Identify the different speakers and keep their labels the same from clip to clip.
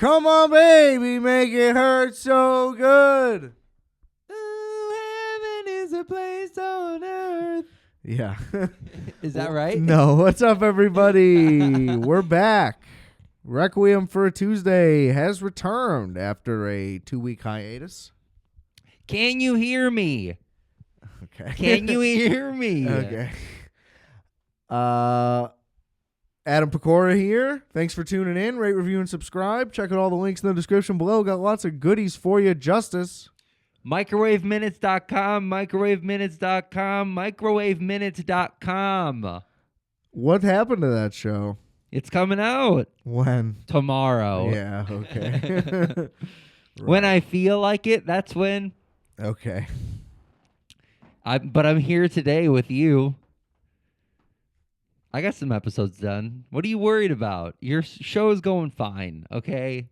Speaker 1: Come on, baby, make it hurt so good.
Speaker 2: Heaven is a place on earth.
Speaker 1: Yeah.
Speaker 2: Is that right?
Speaker 1: No. What's up, everybody? We're back. Requiem for a Tuesday has returned after a 2-week hiatus.
Speaker 2: Can you hear me?
Speaker 1: Okay.
Speaker 2: Can you hear me?
Speaker 1: Okay. Adam Pecora here. Thanks for tuning in. Rate, review, and subscribe. Check out all the links in the description below. Got lots of goodies for you. Justice.
Speaker 2: MicrowaveMinutes.com, MicrowaveMinutes.com, MicrowaveMinutes.com.
Speaker 1: What happened to that show?
Speaker 2: It's coming out
Speaker 1: When?
Speaker 2: tomorrow.
Speaker 1: Yeah, okay.
Speaker 2: When I feel like it, that's when.
Speaker 1: Okay.
Speaker 2: But I'm here today with you. I got some episodes done. What are you worried about? Your show is going fine, okay?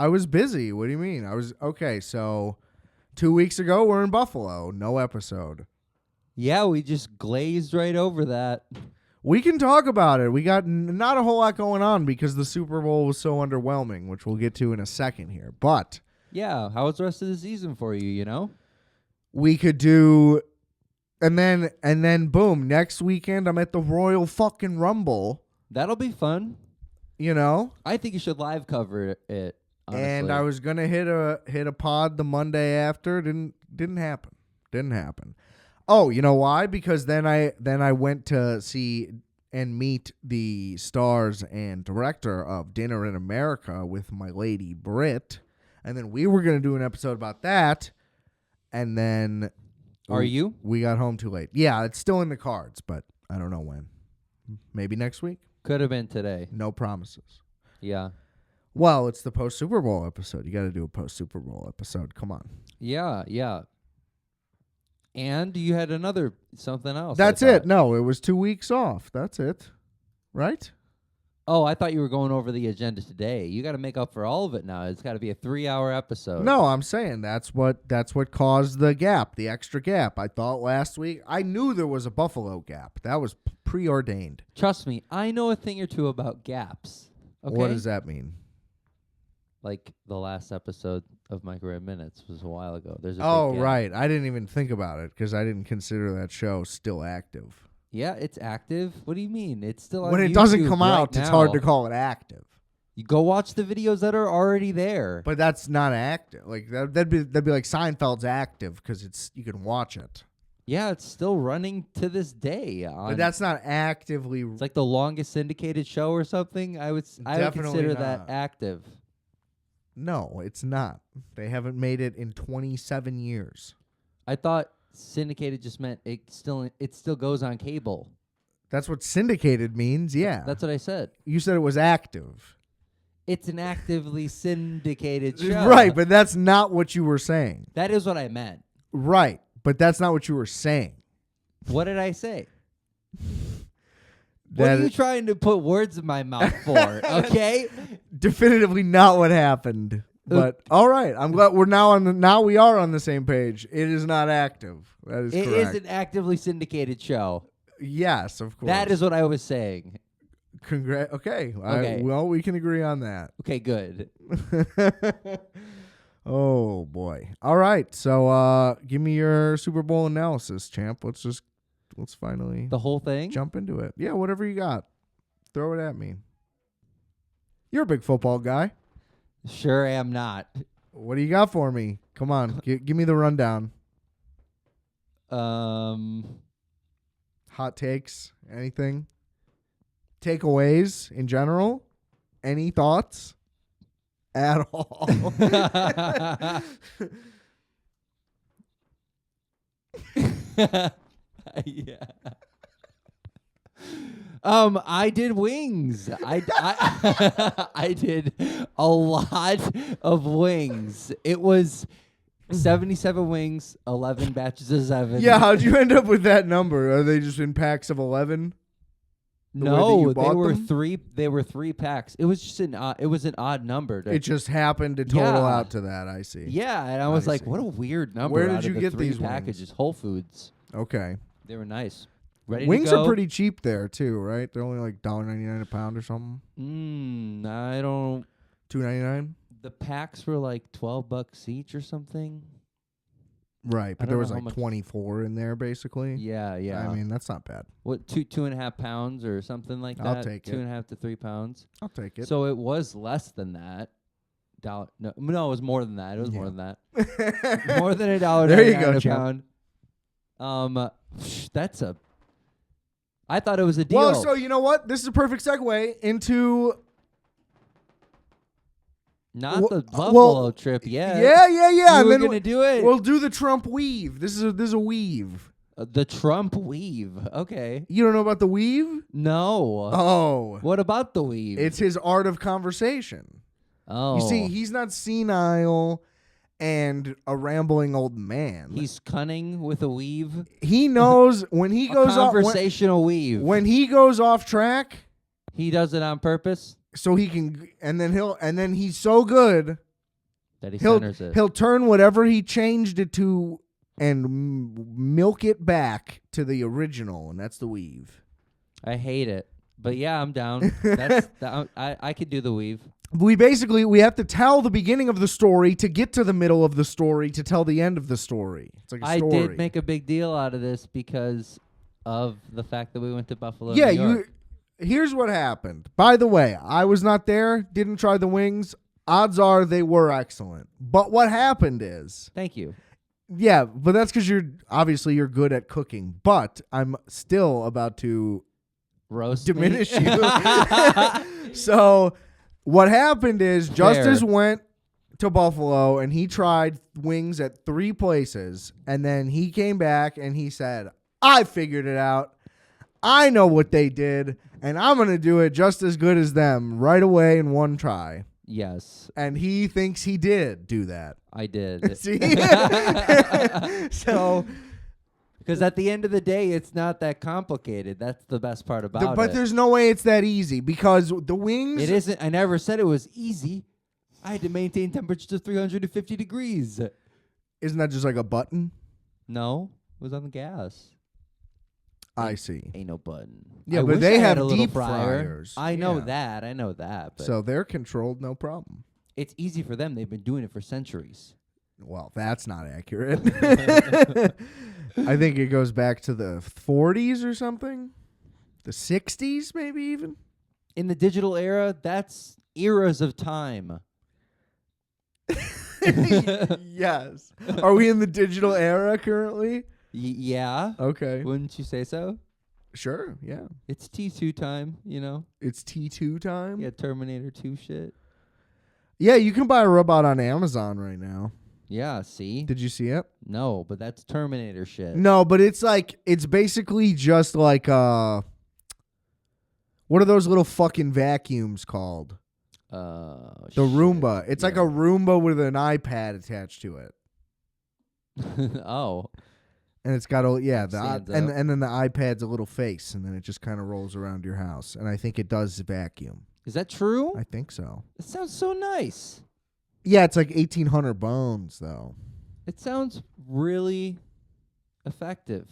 Speaker 1: I was busy. What do you mean? Okay, so 2 weeks ago, we're in Buffalo. No episode.
Speaker 2: Yeah, we just glazed right over that.
Speaker 1: We can talk about it. We got not a whole lot going on because the Super Bowl was so underwhelming, which we'll get to in a second here. But
Speaker 2: yeah, how was the rest of the season for you, you know?
Speaker 1: We could do, and then boom, next weekend I'm at the Royal fucking Rumble.
Speaker 2: That'll be fun.
Speaker 1: You know?
Speaker 2: I think you should live cover it. Honestly.
Speaker 1: And I was gonna hit a pod the Monday after. Didn't happen. Oh, you know why? Because then I went to see and meet the stars and director of Dinner in America with my lady Britt, and then we were gonna do an episode about that, and then we got home too late. Yeah, it's still in the cards, but I don't know when. Maybe next week.
Speaker 2: Could have been today.
Speaker 1: No promises.
Speaker 2: Yeah.
Speaker 1: Well, it's the post-Super Bowl episode. You got to do a post-Super Bowl episode. Come on.
Speaker 2: Yeah. And you had something else.
Speaker 1: That's it. No, it was 2 weeks off. That's it. Right?
Speaker 2: Oh, I thought you were going over the agenda today. You got to make up for all of it now. It's got to be a 3-hour episode.
Speaker 1: No, I'm saying that's what caused the gap, the extra gap. I thought last week, I knew there was a Buffalo gap. That was preordained.
Speaker 2: Trust me, I know a thing or two about gaps. Okay?
Speaker 1: What does that mean?
Speaker 2: Like the last episode of Microwave Minutes was a while ago. There's a
Speaker 1: Oh,
Speaker 2: big gap.
Speaker 1: right. I didn't even think about it because I didn't consider that show still active.
Speaker 2: Yeah, it's active. What do you mean? It's still on
Speaker 1: When it
Speaker 2: YouTube
Speaker 1: doesn't come
Speaker 2: right
Speaker 1: out, it's
Speaker 2: now.
Speaker 1: hard to call it active.
Speaker 2: You go watch the videos that are already there.
Speaker 1: But that's not active. Like that'd be like Seinfeld's active because you can watch it.
Speaker 2: Yeah, it's still running to this day.
Speaker 1: But that's not actively.
Speaker 2: It's like the longest syndicated show or something. I would consider that active.
Speaker 1: No, it's not. They haven't made it in 27 years.
Speaker 2: I thought syndicated just meant it still goes on cable.
Speaker 1: That's what syndicated means, yeah.
Speaker 2: That's what I said.
Speaker 1: You said it was active.
Speaker 2: It's an actively syndicated show.
Speaker 1: Right, but that's not what you were saying.
Speaker 2: That is what I meant.
Speaker 1: Right, but that's not what you were saying.
Speaker 2: What did I say? What are you trying to put words in my mouth for? Okay?
Speaker 1: Definitively not what happened. But all right, I'm glad now we are on the same page. It is not active. That is correct.
Speaker 2: It is an actively syndicated show.
Speaker 1: Yes, of course.
Speaker 2: That is what I was saying.
Speaker 1: Okay.
Speaker 2: Okay.
Speaker 1: Well, we can agree on that.
Speaker 2: Okay, good.
Speaker 1: Oh boy. All right. So give me your Super Bowl analysis, champ. Let's finally
Speaker 2: The whole thing?
Speaker 1: jump into it. Yeah, whatever you got. Throw it at me. You're a big football guy.
Speaker 2: Sure am not.
Speaker 1: What do you got for me? Come on. Give me the rundown. Hot takes? Anything? Takeaways in general? Any thoughts? At all?
Speaker 2: Yeah. I did wings. I did a lot of wings. It was 77 wings, 11 batches of 7.
Speaker 1: Yeah, how'd you end up with that number? Are they just in packs of 11?
Speaker 2: No, they were 3 packs. It was just an odd number.
Speaker 1: It just happened to total out to that, I see.
Speaker 2: Yeah, and I was like, what a weird number.
Speaker 1: Where
Speaker 2: out
Speaker 1: did you
Speaker 2: of the
Speaker 1: get
Speaker 2: 3
Speaker 1: these
Speaker 2: packages?
Speaker 1: wings?
Speaker 2: Whole Foods.
Speaker 1: Okay.
Speaker 2: They were nice. Ready
Speaker 1: Wings
Speaker 2: to go?
Speaker 1: are pretty cheap there too, right? They're only like $1.99 a pound or something.
Speaker 2: I don't
Speaker 1: $2.99.
Speaker 2: The packs were like $12 each or something.
Speaker 1: Right, but
Speaker 2: don't
Speaker 1: there
Speaker 2: know
Speaker 1: was
Speaker 2: how
Speaker 1: like
Speaker 2: much-
Speaker 1: 24 in there basically.
Speaker 2: Yeah, yeah.
Speaker 1: I mean, that's not bad.
Speaker 2: What, 2.5 pounds or something like that?
Speaker 1: I'll take it.
Speaker 2: 2.5 to 3 pounds.
Speaker 1: I'll take it.
Speaker 2: So it was less than that. No, it was more than that. It was more than that. More than $1.99
Speaker 1: There you go,
Speaker 2: a
Speaker 1: champ.
Speaker 2: pound. That's a. I thought it was a deal.
Speaker 1: Well, so you know what? This is a perfect segue into
Speaker 2: Not the
Speaker 1: well,
Speaker 2: Buffalo trip yet.
Speaker 1: yeah.
Speaker 2: You
Speaker 1: And
Speaker 2: were
Speaker 1: then
Speaker 2: gonna do it.
Speaker 1: we'll do the Trump weave. This is a weave.
Speaker 2: The Trump weave. Okay.
Speaker 1: You don't know about the weave?
Speaker 2: No.
Speaker 1: Oh,
Speaker 2: What about the weave?
Speaker 1: it's his art of conversation.
Speaker 2: oh.
Speaker 1: You see, he's not senile and a rambling old man.
Speaker 2: He's cunning with a weave.
Speaker 1: He knows when he
Speaker 2: A
Speaker 1: goes off
Speaker 2: conversational weave.
Speaker 1: when he goes off track,
Speaker 2: He does it on purpose.
Speaker 1: so he can, and then he's so good,
Speaker 2: That he
Speaker 1: he'll
Speaker 2: centers it.
Speaker 1: he'll turn whatever he changed it to and milk it back to the original, and that's the weave.
Speaker 2: I hate it. But yeah, I'm down. That's I could do the weave.
Speaker 1: We have to tell the beginning of the story to get to the middle of the story to tell the end of the story. It's like a
Speaker 2: I
Speaker 1: story.
Speaker 2: did make a big deal out of this because of the fact that we went to Buffalo.
Speaker 1: Yeah,
Speaker 2: New York.
Speaker 1: here's what happened. By the way, I was not there, didn't try the wings. Odds are they were excellent. But what happened is,
Speaker 2: Thank you.
Speaker 1: yeah, but that's because you're good at cooking. But I'm still about to
Speaker 2: Roast
Speaker 1: diminish
Speaker 2: me.
Speaker 1: you. So what happened is Justice
Speaker 2: Fair.
Speaker 1: went to Buffalo and he tried wings at 3 places, and then he came back and he said, I figured it out. I know what they did, and I'm going to do it just as good as them right away in one try.
Speaker 2: Yes,
Speaker 1: And he thinks he did do that.
Speaker 2: I did.
Speaker 1: See? So,
Speaker 2: Because at the end of the day, it's not that complicated. That's the best part about
Speaker 1: but
Speaker 2: it.
Speaker 1: there's no way it's that easy because the wings.
Speaker 2: It isn't. I never said it was easy. I had to maintain temperature to 350 degrees.
Speaker 1: Isn't that just like a button?
Speaker 2: No, it was on the gas.
Speaker 1: I see.
Speaker 2: Ain't no button.
Speaker 1: Yeah,
Speaker 2: I
Speaker 1: but
Speaker 2: wish
Speaker 1: they
Speaker 2: I had
Speaker 1: have
Speaker 2: a little
Speaker 1: deep
Speaker 2: fryer.
Speaker 1: fryers.
Speaker 2: I know
Speaker 1: Yeah.
Speaker 2: that. I know that. But
Speaker 1: So they're controlled, no problem.
Speaker 2: it's easy for them. They've been doing it for centuries.
Speaker 1: Well, that's not accurate. I think it goes back to the 40s or something. The 60s, maybe even.
Speaker 2: In the digital era, that's eras of time.
Speaker 1: Yes. Are we in the digital era currently?
Speaker 2: Yeah.
Speaker 1: Okay.
Speaker 2: Wouldn't you say so?
Speaker 1: Sure. Yeah.
Speaker 2: It's T2 time,
Speaker 1: It's T2 time.
Speaker 2: Yeah, Terminator 2 shit.
Speaker 1: Yeah, you can buy a robot on Amazon right now.
Speaker 2: Yeah, see?
Speaker 1: Did you see it?
Speaker 2: No, but that's Terminator shit.
Speaker 1: No, but it's basically just like what are those little fucking vacuums called? The Roomba. It's like a Roomba with an iPad attached to it.
Speaker 2: Oh.
Speaker 1: And it's got and
Speaker 2: Stands up.
Speaker 1: then the iPad's a little face, and then it just kind of rolls around your house. And I think it does vacuum.
Speaker 2: Is that true?
Speaker 1: I think so.
Speaker 2: It sounds so nice.
Speaker 1: Yeah, it's like 1,800 bones though.
Speaker 2: It sounds really effective.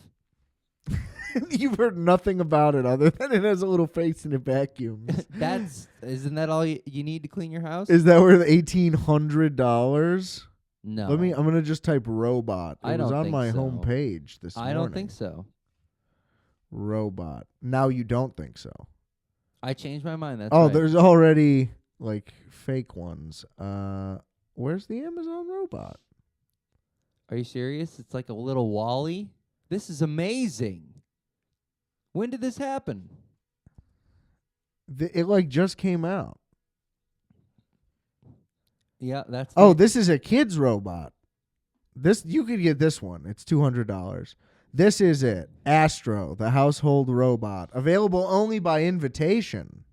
Speaker 1: You've heard nothing about it other than it has a little face and it vacuums.
Speaker 2: Isn't that all you need to clean your house?
Speaker 1: Is that worth $1,800?
Speaker 2: No.
Speaker 1: I'm gonna just type robot. It
Speaker 2: I
Speaker 1: was
Speaker 2: don't
Speaker 1: on
Speaker 2: think
Speaker 1: my
Speaker 2: so.
Speaker 1: homepage this morning.
Speaker 2: I don't think so.
Speaker 1: Robot. Now you don't think so.
Speaker 2: I changed my mind. That's
Speaker 1: Oh,
Speaker 2: right.
Speaker 1: there's already like fake ones. Where's the Amazon robot?
Speaker 2: Are you serious? It's like a little Wall-E? This is amazing. When did this happen?
Speaker 1: It like just came out.
Speaker 2: Yeah, that's
Speaker 1: Oh,
Speaker 2: it.
Speaker 1: this is a kid's robot. This you could get this one. It's $200. This is it. Astro, the household robot, available only by invitation.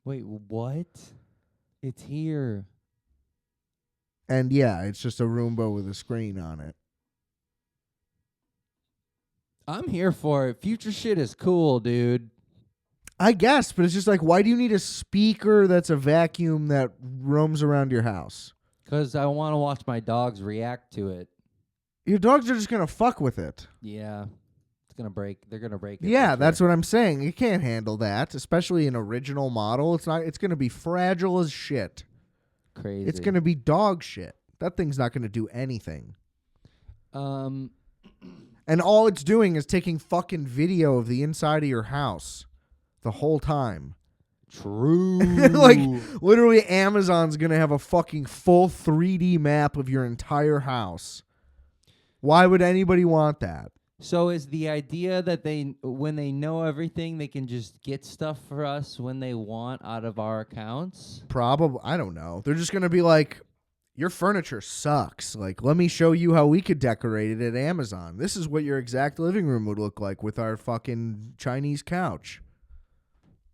Speaker 2: Wait, what? It's here.
Speaker 1: And yeah, it's just a Roomba with a screen on it.
Speaker 2: I'm here for it. Future shit is cool, dude.
Speaker 1: I guess, but it's just like, why do you need a speaker that's a vacuum that roams around your house?
Speaker 2: Because I want to watch my dogs react to it.
Speaker 1: Your dogs are just going to fuck with it.
Speaker 2: Yeah. It's going to break. They're going to break it.
Speaker 1: Yeah,
Speaker 2: for
Speaker 1: that's
Speaker 2: sure.
Speaker 1: what I'm saying. You can't handle that, especially an original model. It's going to be fragile as shit.
Speaker 2: crazy.
Speaker 1: It's going to be dog shit. That thing's not going to do anything. And all it's doing is taking fucking video of the inside of your house the whole time.
Speaker 2: True.
Speaker 1: Like, literally, Amazon's going to have a fucking full 3D map of your entire house. Why would anybody want that?
Speaker 2: So is the idea that when they know everything, they can just get stuff for us when they want out of our accounts?
Speaker 1: Probably. I don't know. They're just going to be like, your furniture sucks. Like, let me show you how we could decorate it at Amazon. This is what your exact living room would look like with our fucking Chinese couch.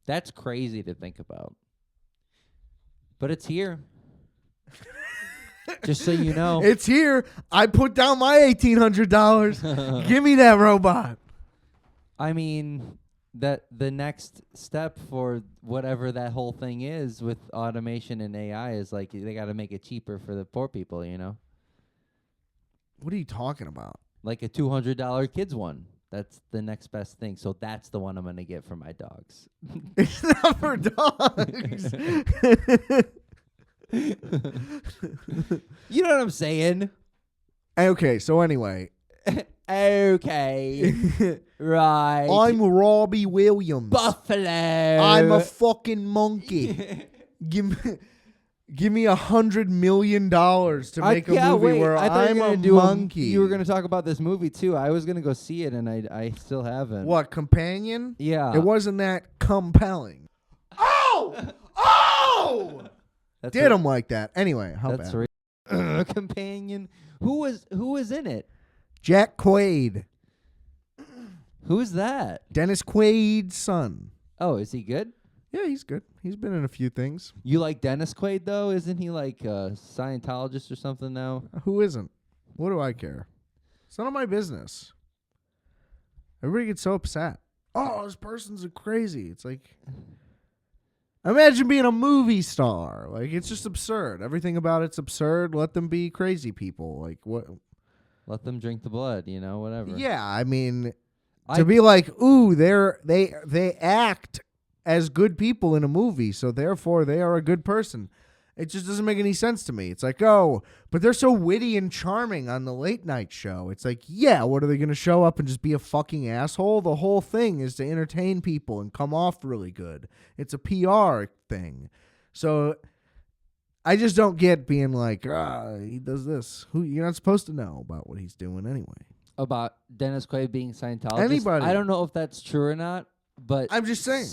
Speaker 2: That's crazy to think about. But it's here. Just so you know.
Speaker 1: It's here. I put down my $1,800. Give me that robot.
Speaker 2: I mean, that the next step for whatever that whole thing is with automation and AI is like they got to make it cheaper for the poor people, you know?
Speaker 1: What are you talking about?
Speaker 2: Like a $200 kids one. That's the next best thing. So that's the one I'm going to get for my dogs.
Speaker 1: It's not for dogs.
Speaker 2: You know what I'm saying?
Speaker 1: Okay, so anyway.
Speaker 2: Okay. Right.
Speaker 1: I'm Robbie Williams.
Speaker 2: Buffalo.
Speaker 1: I'm a fucking monkey. Give me $100 million to make a movie where I'm a monkey.
Speaker 2: You were gonna talk about this movie too. I was gonna go see it, and I still haven't.
Speaker 1: What, Companion?
Speaker 2: Yeah.
Speaker 1: It wasn't that compelling. Oh! Did him like that. Anyway, how
Speaker 2: that's
Speaker 1: bad?
Speaker 2: Companion. Who was in it?
Speaker 1: Jack Quaid.
Speaker 2: Who's that?
Speaker 1: Dennis Quaid's son.
Speaker 2: Oh, is he good?
Speaker 1: Yeah, he's good. He's been in a few things.
Speaker 2: You like Dennis Quaid though? Isn't he like a Scientologist or something now?
Speaker 1: Who isn't? What do I care? It's none of my business. Everybody gets so upset. Oh, this person's crazy. It's like, imagine being a movie star. Like, it's just absurd. Everything about it's absurd. Let them be crazy people. Like, what?
Speaker 2: Let them drink the blood, whatever.
Speaker 1: Yeah, I mean, to be like, ooh, they act as good people in a movie, so therefore they are a good person. It just doesn't make any sense to me. It's like, oh, but they're so witty and charming on the late night show. It's like, yeah, what are they going to show up and just be a fucking asshole? The whole thing is to entertain people and come off really good. It's a PR thing. So I just don't get being like, he does this. You're not supposed to know about what he's doing anyway.
Speaker 2: About Dennis Quaid being Scientologist?
Speaker 1: Anybody.
Speaker 2: I don't know if that's true or not, but
Speaker 1: I'm just saying.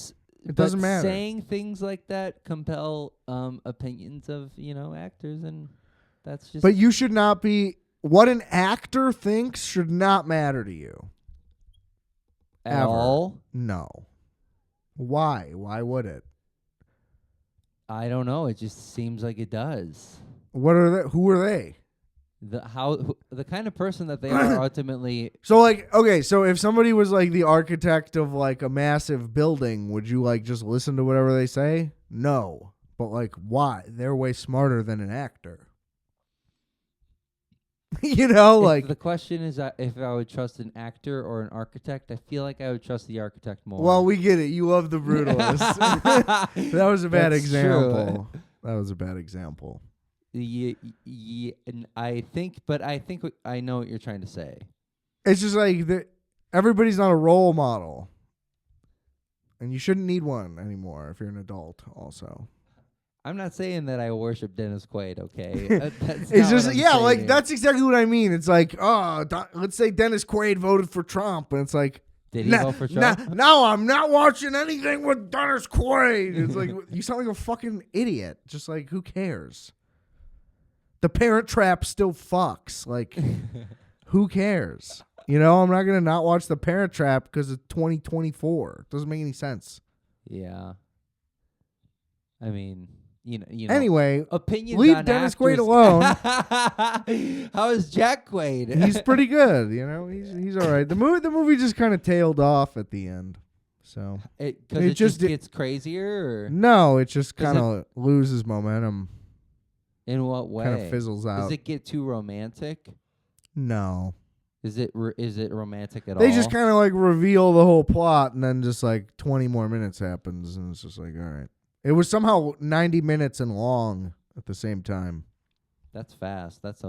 Speaker 1: It doesn't matter.
Speaker 2: Saying things like that compel opinions of, actors, and that's just...
Speaker 1: But you should not be... What an actor thinks should not matter to you.
Speaker 2: At
Speaker 1: Ever.
Speaker 2: all?
Speaker 1: No. Why? Why would it?
Speaker 2: I don't know. It just seems like it does.
Speaker 1: What are they? Who are they?
Speaker 2: The kind of person that they are ultimately...
Speaker 1: So, like, okay, so if somebody was, like, the architect of, like, a massive building, would you, like, just listen to whatever they say? No. But, like, why? They're way smarter than an actor. Like...
Speaker 2: The question is if I would trust an actor or an architect. I feel like I would trust the architect more.
Speaker 1: Well, we get it. You love the brutalist. That was a bad example.
Speaker 2: True.
Speaker 1: That was a bad example.
Speaker 2: And I think I know what you're trying to say.
Speaker 1: It's just like everybody's not a role model, and you shouldn't need one anymore if you're an adult. Also,
Speaker 2: I'm not saying that I worship Dennis Quaid. Okay,
Speaker 1: it's just like that's exactly what I mean. It's like, let's say Dennis Quaid voted for Trump, and it's like,
Speaker 2: did he vote for Trump?
Speaker 1: No, I'm not watching anything with Dennis Quaid. It's like you sound like a fucking idiot. Just like, who cares? The Parent Trap still fucks. Like, who cares? I'm not going to not watch The Parent Trap because it's 2024. It doesn't make any sense.
Speaker 2: Yeah. I mean,
Speaker 1: Anyway,
Speaker 2: opinions
Speaker 1: leave
Speaker 2: on
Speaker 1: Dennis
Speaker 2: actors.
Speaker 1: Quaid alone.
Speaker 2: How is Jack Quaid?
Speaker 1: He's pretty good. He's all right. The movie just kind of tailed off at the end. So
Speaker 2: because it just gets crazier? Or?
Speaker 1: No, it just kind of loses momentum.
Speaker 2: In what way?
Speaker 1: Kind of fizzles out.
Speaker 2: Does it get too romantic?
Speaker 1: No.
Speaker 2: Is it romantic at all?
Speaker 1: They just kind of like reveal the whole plot, and then just like 20 more minutes happens, and it's just like, all right. It was somehow 90 minutes and long at the same time.
Speaker 2: That's fast. That's a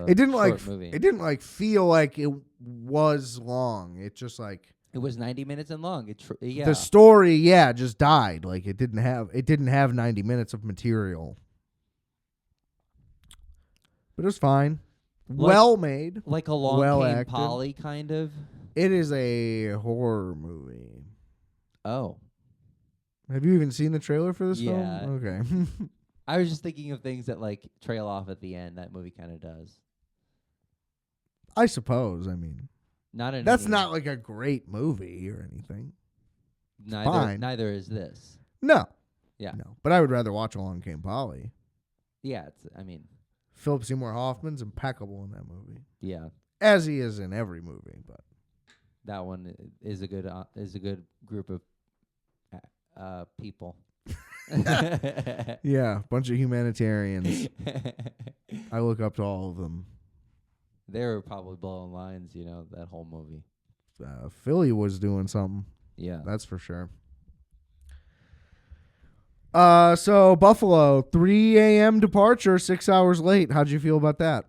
Speaker 1: It didn't
Speaker 2: short movie.
Speaker 1: It didn't like feel like it was long. It just like
Speaker 2: It was 90 minutes and long. Yeah.
Speaker 1: the story, just died. Like it didn't have 90 minutes of material. But it was fine. Well made.
Speaker 2: Like Along
Speaker 1: well
Speaker 2: Came
Speaker 1: acted.
Speaker 2: Polly, kind of.
Speaker 1: It is a horror movie.
Speaker 2: Oh.
Speaker 1: Have you even seen the trailer for this
Speaker 2: Yeah.
Speaker 1: film? Okay.
Speaker 2: I was just thinking of things that like trail off at the end. That movie kind of does.
Speaker 1: I suppose. I mean,
Speaker 2: Not in
Speaker 1: that's
Speaker 2: any-
Speaker 1: not like a great movie or anything. fine.
Speaker 2: Neither is this.
Speaker 1: No.
Speaker 2: Yeah.
Speaker 1: No. But I would rather watch Along Came Polly.
Speaker 2: Yeah. I mean,
Speaker 1: Philip Seymour Hoffman's impeccable in that movie,
Speaker 2: yeah.
Speaker 1: as he is in every movie. But
Speaker 2: That one is a good group of people.
Speaker 1: yeah, bunch of humanitarians. I look up to all of them.
Speaker 2: They were probably blowing lines, that whole movie.
Speaker 1: Philly was doing something.
Speaker 2: Yeah.
Speaker 1: That's for sure. So Buffalo, 3 a.m. departure, 6 hours late. How'd you feel about that?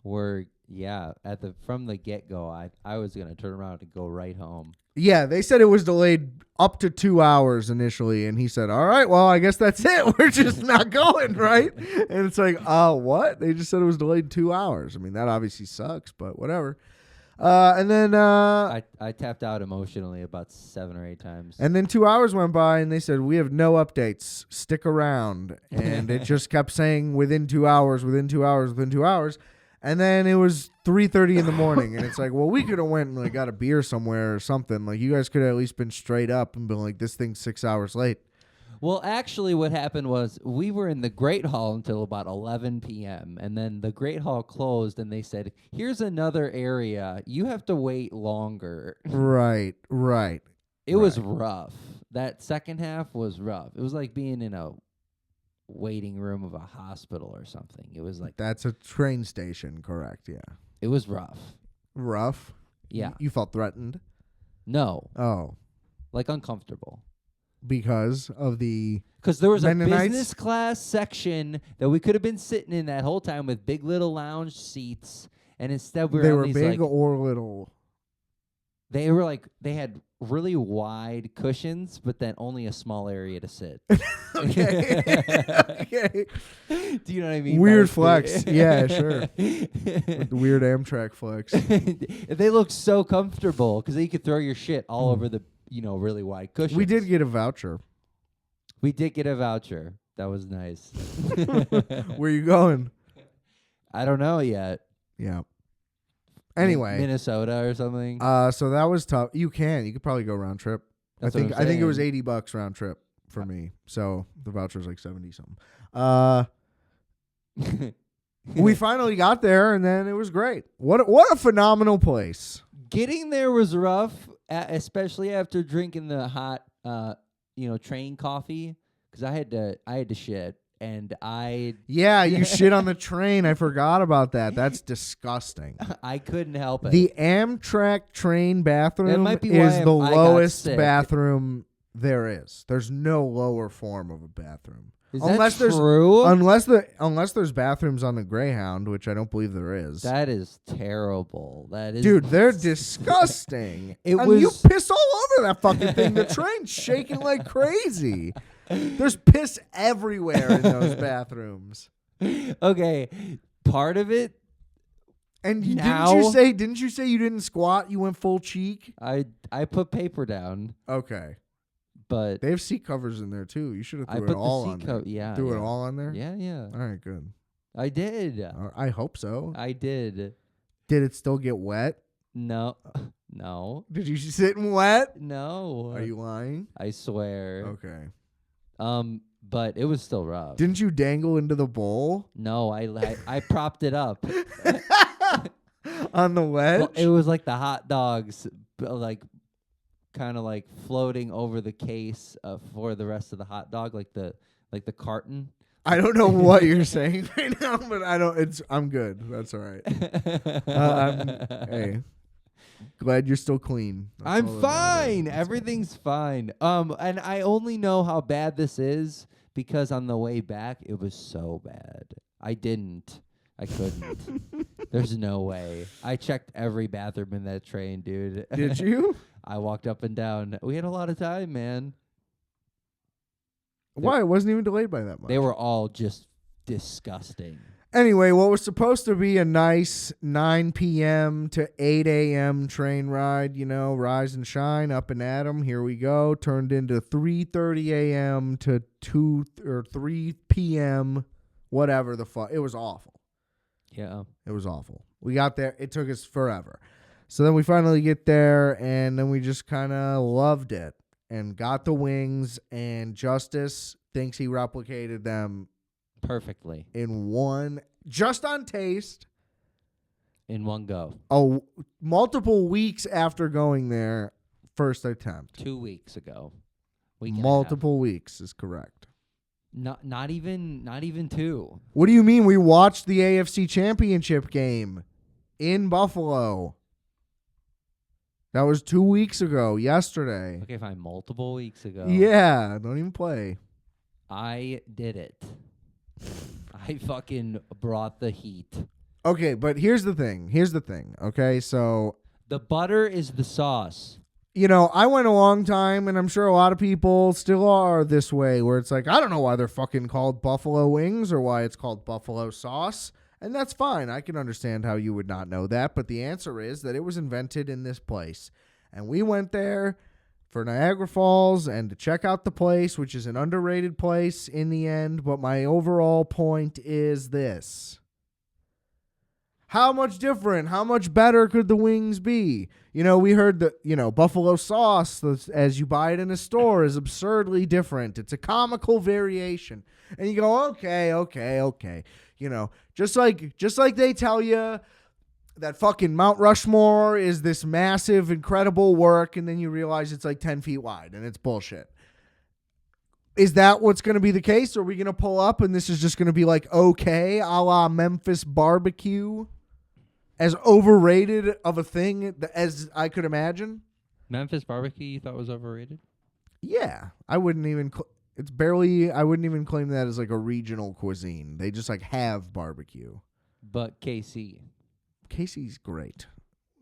Speaker 2: From the get-go, I was going to turn around and go right home.
Speaker 1: Yeah, they said it was delayed up to 2 hours initially, and he said, all right, well, I guess that's it. We're just not going, right? And it's like, what? They just said it was delayed 2 hours. I mean, that obviously sucks, but whatever. And then
Speaker 2: I tapped out emotionally about 7 or 8 times.
Speaker 1: and then 2 hours went by, and they said, we have no updates. Stick around. And it just kept saying within 2 hours, within 2 hours, within 2 hours. And then it was 3:30 in the morning, and it's like, well, we could have went and like got a beer somewhere or something. Like you guys could have at least been straight up and been like, this thing's 6 hours late.
Speaker 2: Well, actually, what happened was we were in the Great Hall until about 11 p.m., and then the Great Hall closed, and they said, here's another area. You have to wait longer.
Speaker 1: Right.
Speaker 2: It was rough. That second half was rough. It was like being in a waiting room of a hospital or something. It was like
Speaker 1: That's a train station, correct? Yeah.
Speaker 2: it was rough.
Speaker 1: Rough.
Speaker 2: Yeah.
Speaker 1: You felt threatened.
Speaker 2: No,
Speaker 1: Oh,
Speaker 2: like uncomfortable.
Speaker 1: because of the
Speaker 2: Because there was a
Speaker 1: Mennonites?
Speaker 2: business class section that we could have been sitting in that whole time with big little lounge seats, and instead we were
Speaker 1: they
Speaker 2: on
Speaker 1: were
Speaker 2: these
Speaker 1: big
Speaker 2: like
Speaker 1: or little.
Speaker 2: they had really wide cushions, but then only a small area to sit.
Speaker 1: Okay. Okay.
Speaker 2: Do you know what I mean?
Speaker 1: Weird
Speaker 2: by
Speaker 1: flex.
Speaker 2: big-
Speaker 1: Yeah, sure. With the weird Amtrak flex.
Speaker 2: They look so comfortable because you could throw your shit all over the really wide cushions.
Speaker 1: We did get a voucher.
Speaker 2: We did get a voucher. That was nice.
Speaker 1: Where you going?
Speaker 2: I don't know yet.
Speaker 1: Yeah. Anyway,
Speaker 2: Minnesota or something.
Speaker 1: so that was tough. You could probably go round trip.
Speaker 2: That's
Speaker 1: I
Speaker 2: what
Speaker 1: think
Speaker 2: I'm
Speaker 1: it was
Speaker 2: saying.
Speaker 1: $80 round trip for me. So the voucher's like 70 something. We finally got there, and then it was great. What a phenomenal place.
Speaker 2: Getting there was rough, especially after drinking the hot, train coffee, because I had to shit, and
Speaker 1: Yeah, you shit on the train. I forgot about that. That's disgusting.
Speaker 2: I couldn't help it.
Speaker 1: The Amtrak train bathroom
Speaker 2: might be why
Speaker 1: is the
Speaker 2: I got
Speaker 1: lowest
Speaker 2: sick.
Speaker 1: bathroom there is. There's no lower form of a bathroom.
Speaker 2: Is
Speaker 1: unless
Speaker 2: that
Speaker 1: there's
Speaker 2: true?
Speaker 1: Unless there's bathrooms on the Greyhound, which I don't believe there is.
Speaker 2: That is terrible. That is,
Speaker 1: Dude, they're disgusting.
Speaker 2: It
Speaker 1: and you
Speaker 2: was-
Speaker 1: piss all over that fucking thing. The train's shaking like crazy. There's piss everywhere in those bathrooms.
Speaker 2: Okay, part of it.
Speaker 1: And
Speaker 2: Now-
Speaker 1: didn't you say you didn't squat? You went full cheek?
Speaker 2: I put paper down,
Speaker 1: Okay.
Speaker 2: but
Speaker 1: They have seat covers in there too. You should have
Speaker 2: I
Speaker 1: threw
Speaker 2: put
Speaker 1: it all
Speaker 2: the
Speaker 1: on
Speaker 2: seat
Speaker 1: there.
Speaker 2: yeah,
Speaker 1: Threw it
Speaker 2: yeah.
Speaker 1: all on there?
Speaker 2: Yeah.
Speaker 1: All right, good.
Speaker 2: I did.
Speaker 1: I hope so.
Speaker 2: I did.
Speaker 1: Did it still get wet?
Speaker 2: No.
Speaker 1: Did you sit in wet?
Speaker 2: No.
Speaker 1: Are you lying?
Speaker 2: I swear.
Speaker 1: Okay.
Speaker 2: But it was still rough.
Speaker 1: Didn't you dangle into the bowl
Speaker 2: No, I propped it up.
Speaker 1: on the ledge?
Speaker 2: Well, it was like the hot dogs, like kind of like floating over the case for the rest of the hot dog, like the carton.
Speaker 1: I don't know what you're saying right now, but I'm good. That's all right. Hey, glad you're still clean. That's
Speaker 2: I'm
Speaker 1: all that matters.
Speaker 2: fine. Everything's fine. And I only know how bad this is because on the way back it was so bad. I couldn't. There's no way. I checked every bathroom in that train, dude.
Speaker 1: Did you?
Speaker 2: I walked up and down. We had a lot of time, man.
Speaker 1: Why? It wasn't even delayed by that much.
Speaker 2: They were all just disgusting.
Speaker 1: Anyway, what was supposed to be a nice 9 p.m. to 8 a.m. train ride, rise and shine, up and at 'em, here we go, turned into 3:30 a.m. to 2 or 3 p.m., whatever the fuck. It was awful.
Speaker 2: Yeah.
Speaker 1: It was awful. We got there. It took us forever. So then we finally get there, and then we just kind of loved it and got the wings, and Justice thinks he replicated them
Speaker 2: perfectly
Speaker 1: in one, just on taste,
Speaker 2: in one go.
Speaker 1: Oh, multiple weeks after going there, first attempt.
Speaker 2: 2 weeks ago.
Speaker 1: Multiple weeks is correct.
Speaker 2: Not even 2.
Speaker 1: What do you mean? We watched the AFC Championship game in Buffalo. That was 2 weeks ago, yesterday.
Speaker 2: Okay, fine. Multiple weeks ago.
Speaker 1: Yeah, don't even play.
Speaker 2: I did it. I fucking brought the heat.
Speaker 1: Okay, but here's the thing. Okay, so
Speaker 2: the butter is the sauce.
Speaker 1: I went a long time, and I'm sure a lot of people still are this way, where it's like, I don't know why they're fucking called buffalo wings or why it's called buffalo sauce. And that's fine. I can understand how you would not know that. But the answer is that it was invented in this place. And we went there for Niagara Falls and to check out the place, which is an underrated place in the end. But my overall point is this. How much different, how much better could the wings be? We heard that, buffalo sauce, as you buy it in a store, is absurdly different. It's a comical variation. And you go, okay. Just like they tell you that fucking Mount Rushmore is this massive, incredible work, and then you realize it's like 10 feet wide, and it's bullshit. Is that what's going to be the case? Or are we going to pull up, and this is just going to be like, okay, a la Memphis barbecue? As overrated of a thing as I could imagine?
Speaker 2: Memphis barbecue you thought was overrated?
Speaker 1: Yeah. I wouldn't even I wouldn't even claim that as like a regional cuisine. They just like have barbecue.
Speaker 2: But KC's
Speaker 1: great.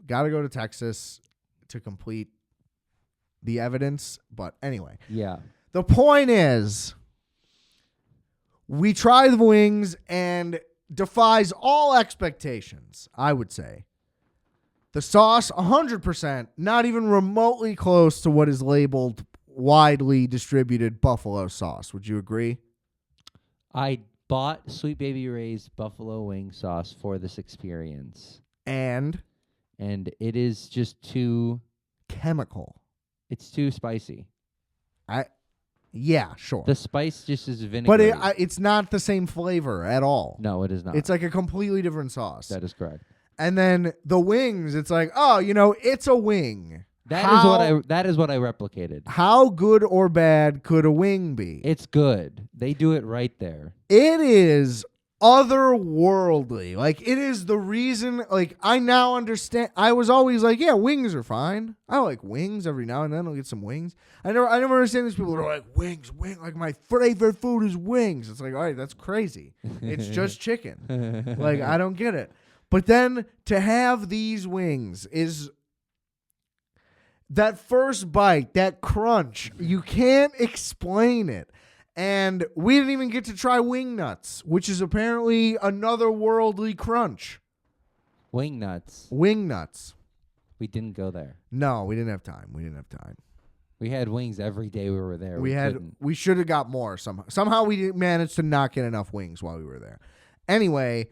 Speaker 1: Got to go to Texas to complete the evidence. But anyway.
Speaker 2: Yeah.
Speaker 1: The point is, we try the wings and defies all expectations, I would say. The sauce, 100%, not even remotely close to what is labeled widely distributed buffalo sauce. Would you agree?
Speaker 2: I bought Sweet Baby Ray's buffalo wing sauce for this experience.
Speaker 1: And
Speaker 2: it is just too
Speaker 1: chemical.
Speaker 2: It's too spicy.
Speaker 1: Yeah, sure.
Speaker 2: The spice just is vinegar.
Speaker 1: But it's not the same flavor at all.
Speaker 2: No, it is not.
Speaker 1: It's like a completely different sauce.
Speaker 2: That is correct.
Speaker 1: And then the wings, it's like, it's a wing.
Speaker 2: That is what I replicated.
Speaker 1: How good or bad could a wing be?
Speaker 2: It's good. They do it right there.
Speaker 1: It is otherworldly. Like, it is the reason, like, I now understand. I was always like, yeah, wings are fine. I like wings every now and then. I'll get some wings. I never understand these people that are like, wings, like, my favorite food is wings. It's like, all right, that's crazy. It's just chicken. Like, I don't get it. But then to have these wings is that first bite, that crunch, you can't explain it. And we didn't even get to try wing nuts, which is apparently another worldly crunch.
Speaker 2: Wing nuts.
Speaker 1: We
Speaker 2: didn't go there.
Speaker 1: No, we didn't have time.
Speaker 2: We had wings every day we were there.
Speaker 1: We should have got more somehow. Somehow we managed to not get enough wings while we were there. Anyway,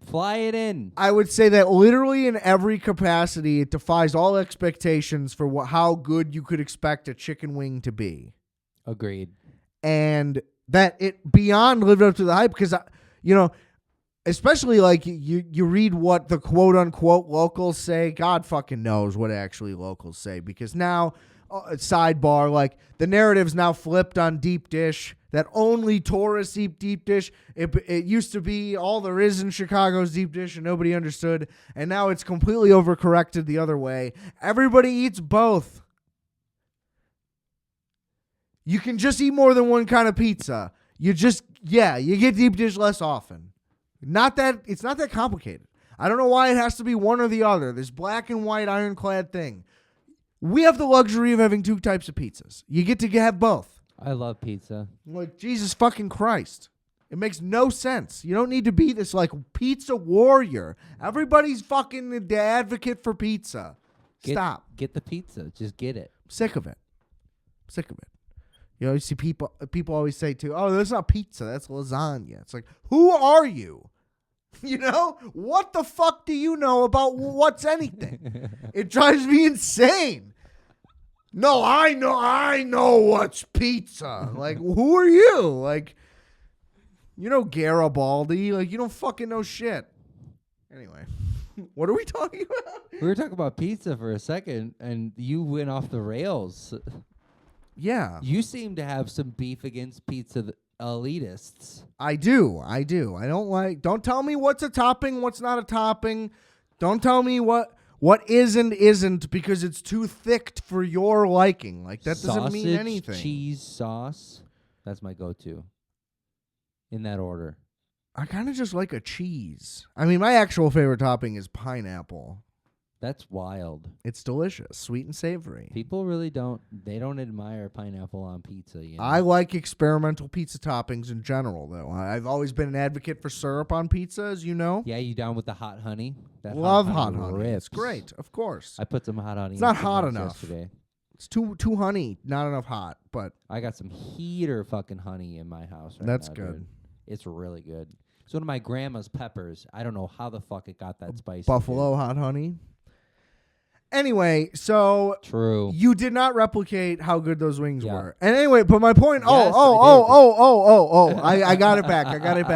Speaker 2: fly it in.
Speaker 1: I would say that literally in every capacity, it defies all expectations for how good you could expect a chicken wing to be.
Speaker 2: Agreed.
Speaker 1: And that it beyond lived up to the hype because, especially like you read what the quote unquote locals say. God fucking knows what actually locals say because now, sidebar, like the narrative's now flipped on deep dish that only tourists eat deep dish. It used to be all there is in Chicago's deep dish and nobody understood. And now it's completely overcorrected the other way. Everybody eats both. You can just eat more than one kind of pizza. You get deep dish less often. It's not that complicated. I don't know why it has to be one or the other. This black and white ironclad thing. We have the luxury of having 2 types of pizzas. You get to have both.
Speaker 2: I love pizza.
Speaker 1: Like, Jesus fucking Christ. It makes no sense. You don't need to be this, like, pizza warrior. Everybody's fucking the advocate for pizza. Stop.
Speaker 2: Get the pizza. Just get it.
Speaker 1: I'm sick of it. You know, you see people always say, too, oh, that's not pizza. That's lasagna. It's like, who are you? You know? What the fuck do you know about what's anything? It drives me insane. No, I know what's pizza. Like, who are you? Like, you know Garibaldi. Like, you don't fucking know shit. Anyway, what are we talking about?
Speaker 2: We were talking about pizza for a second, and you went off the rails.
Speaker 1: Yeah.
Speaker 2: You seem to have some beef against pizza elitists.
Speaker 1: I do. Don't tell me what's a topping, what's not a topping. Don't tell me what is and isn't because it's too thick for your liking. Like, that doesn't mean anything.
Speaker 2: Cheese, sauce. That's my go-to. In that order.
Speaker 1: I kind of just like a cheese. I mean, my actual favorite topping is pineapple.
Speaker 2: That's wild.
Speaker 1: It's delicious, sweet and savory.
Speaker 2: People really don't admire pineapple on pizza. You know?
Speaker 1: I like experimental pizza toppings in general, though. I've always been an advocate for syrup on pizza, as you know.
Speaker 2: Yeah, you down with the hot honey? That
Speaker 1: Love hot honey.
Speaker 2: Rips.
Speaker 1: It's great, of course.
Speaker 2: I put some hot honey.
Speaker 1: It's not hot enough.
Speaker 2: Yesterday.
Speaker 1: It's too honey, not enough hot. But
Speaker 2: I got some heater fucking honey in my house right
Speaker 1: that's
Speaker 2: now,
Speaker 1: good.
Speaker 2: Dude. It's really good. It's one of my grandma's peppers. I don't know how the fuck it got that spicy.
Speaker 1: Buffalo hot honey. Anyway, so
Speaker 2: true.
Speaker 1: You did not replicate how good those wings were. And anyway, but my point.
Speaker 2: Yes,
Speaker 1: I got it back. I got it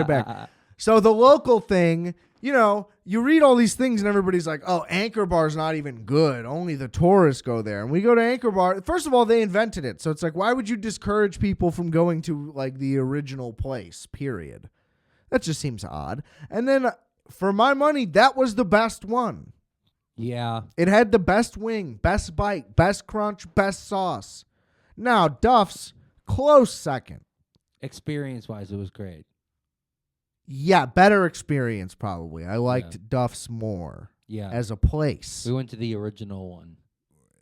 Speaker 1: back. So the local thing, you know, you read all these things and everybody's like, oh, Anchor Bar's not even good. Only the tourists go there. And we go to Anchor Bar. First of all, they invented it. So it's like, why would you discourage people from going to like the original place, period? That just seems odd. And then for my money, that was the best one.
Speaker 2: Yeah.
Speaker 1: It had the best wing, best bite, best crunch, best sauce. Now, Duff's close second.
Speaker 2: Experience-wise, it was great.
Speaker 1: Yeah, better experience probably. I liked Duff's more as a place.
Speaker 2: We went to the original one.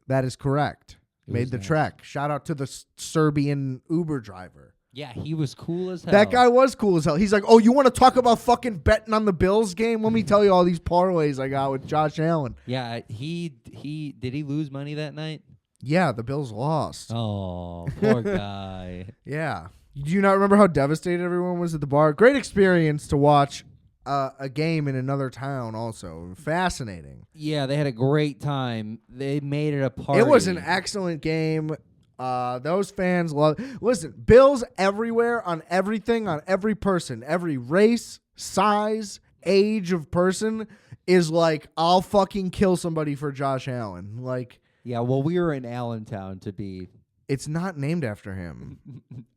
Speaker 1: That is correct. Made the trek. Shout out to the Serbian Uber driver.
Speaker 2: Yeah, he was cool as hell.
Speaker 1: That guy was cool as hell. He's like, oh, you want to talk about fucking betting on the Bills game? Let me tell you all these parlays I got with Josh Allen.
Speaker 2: Yeah, did he lose money that night?
Speaker 1: Yeah, the Bills lost.
Speaker 2: Oh, poor guy.
Speaker 1: Yeah. Do you not remember how devastated everyone was at the bar? Great experience to watch a game in another town also. Fascinating.
Speaker 2: Yeah, they had a great time. They made it a party.
Speaker 1: It was an excellent game. Those fans love. Listen, Bills everywhere on everything, on every person, every race, size, age of person is like, I'll fucking kill somebody for Josh Allen. Like,
Speaker 2: yeah, well, we were in Allentown to be.
Speaker 1: It's not named after him.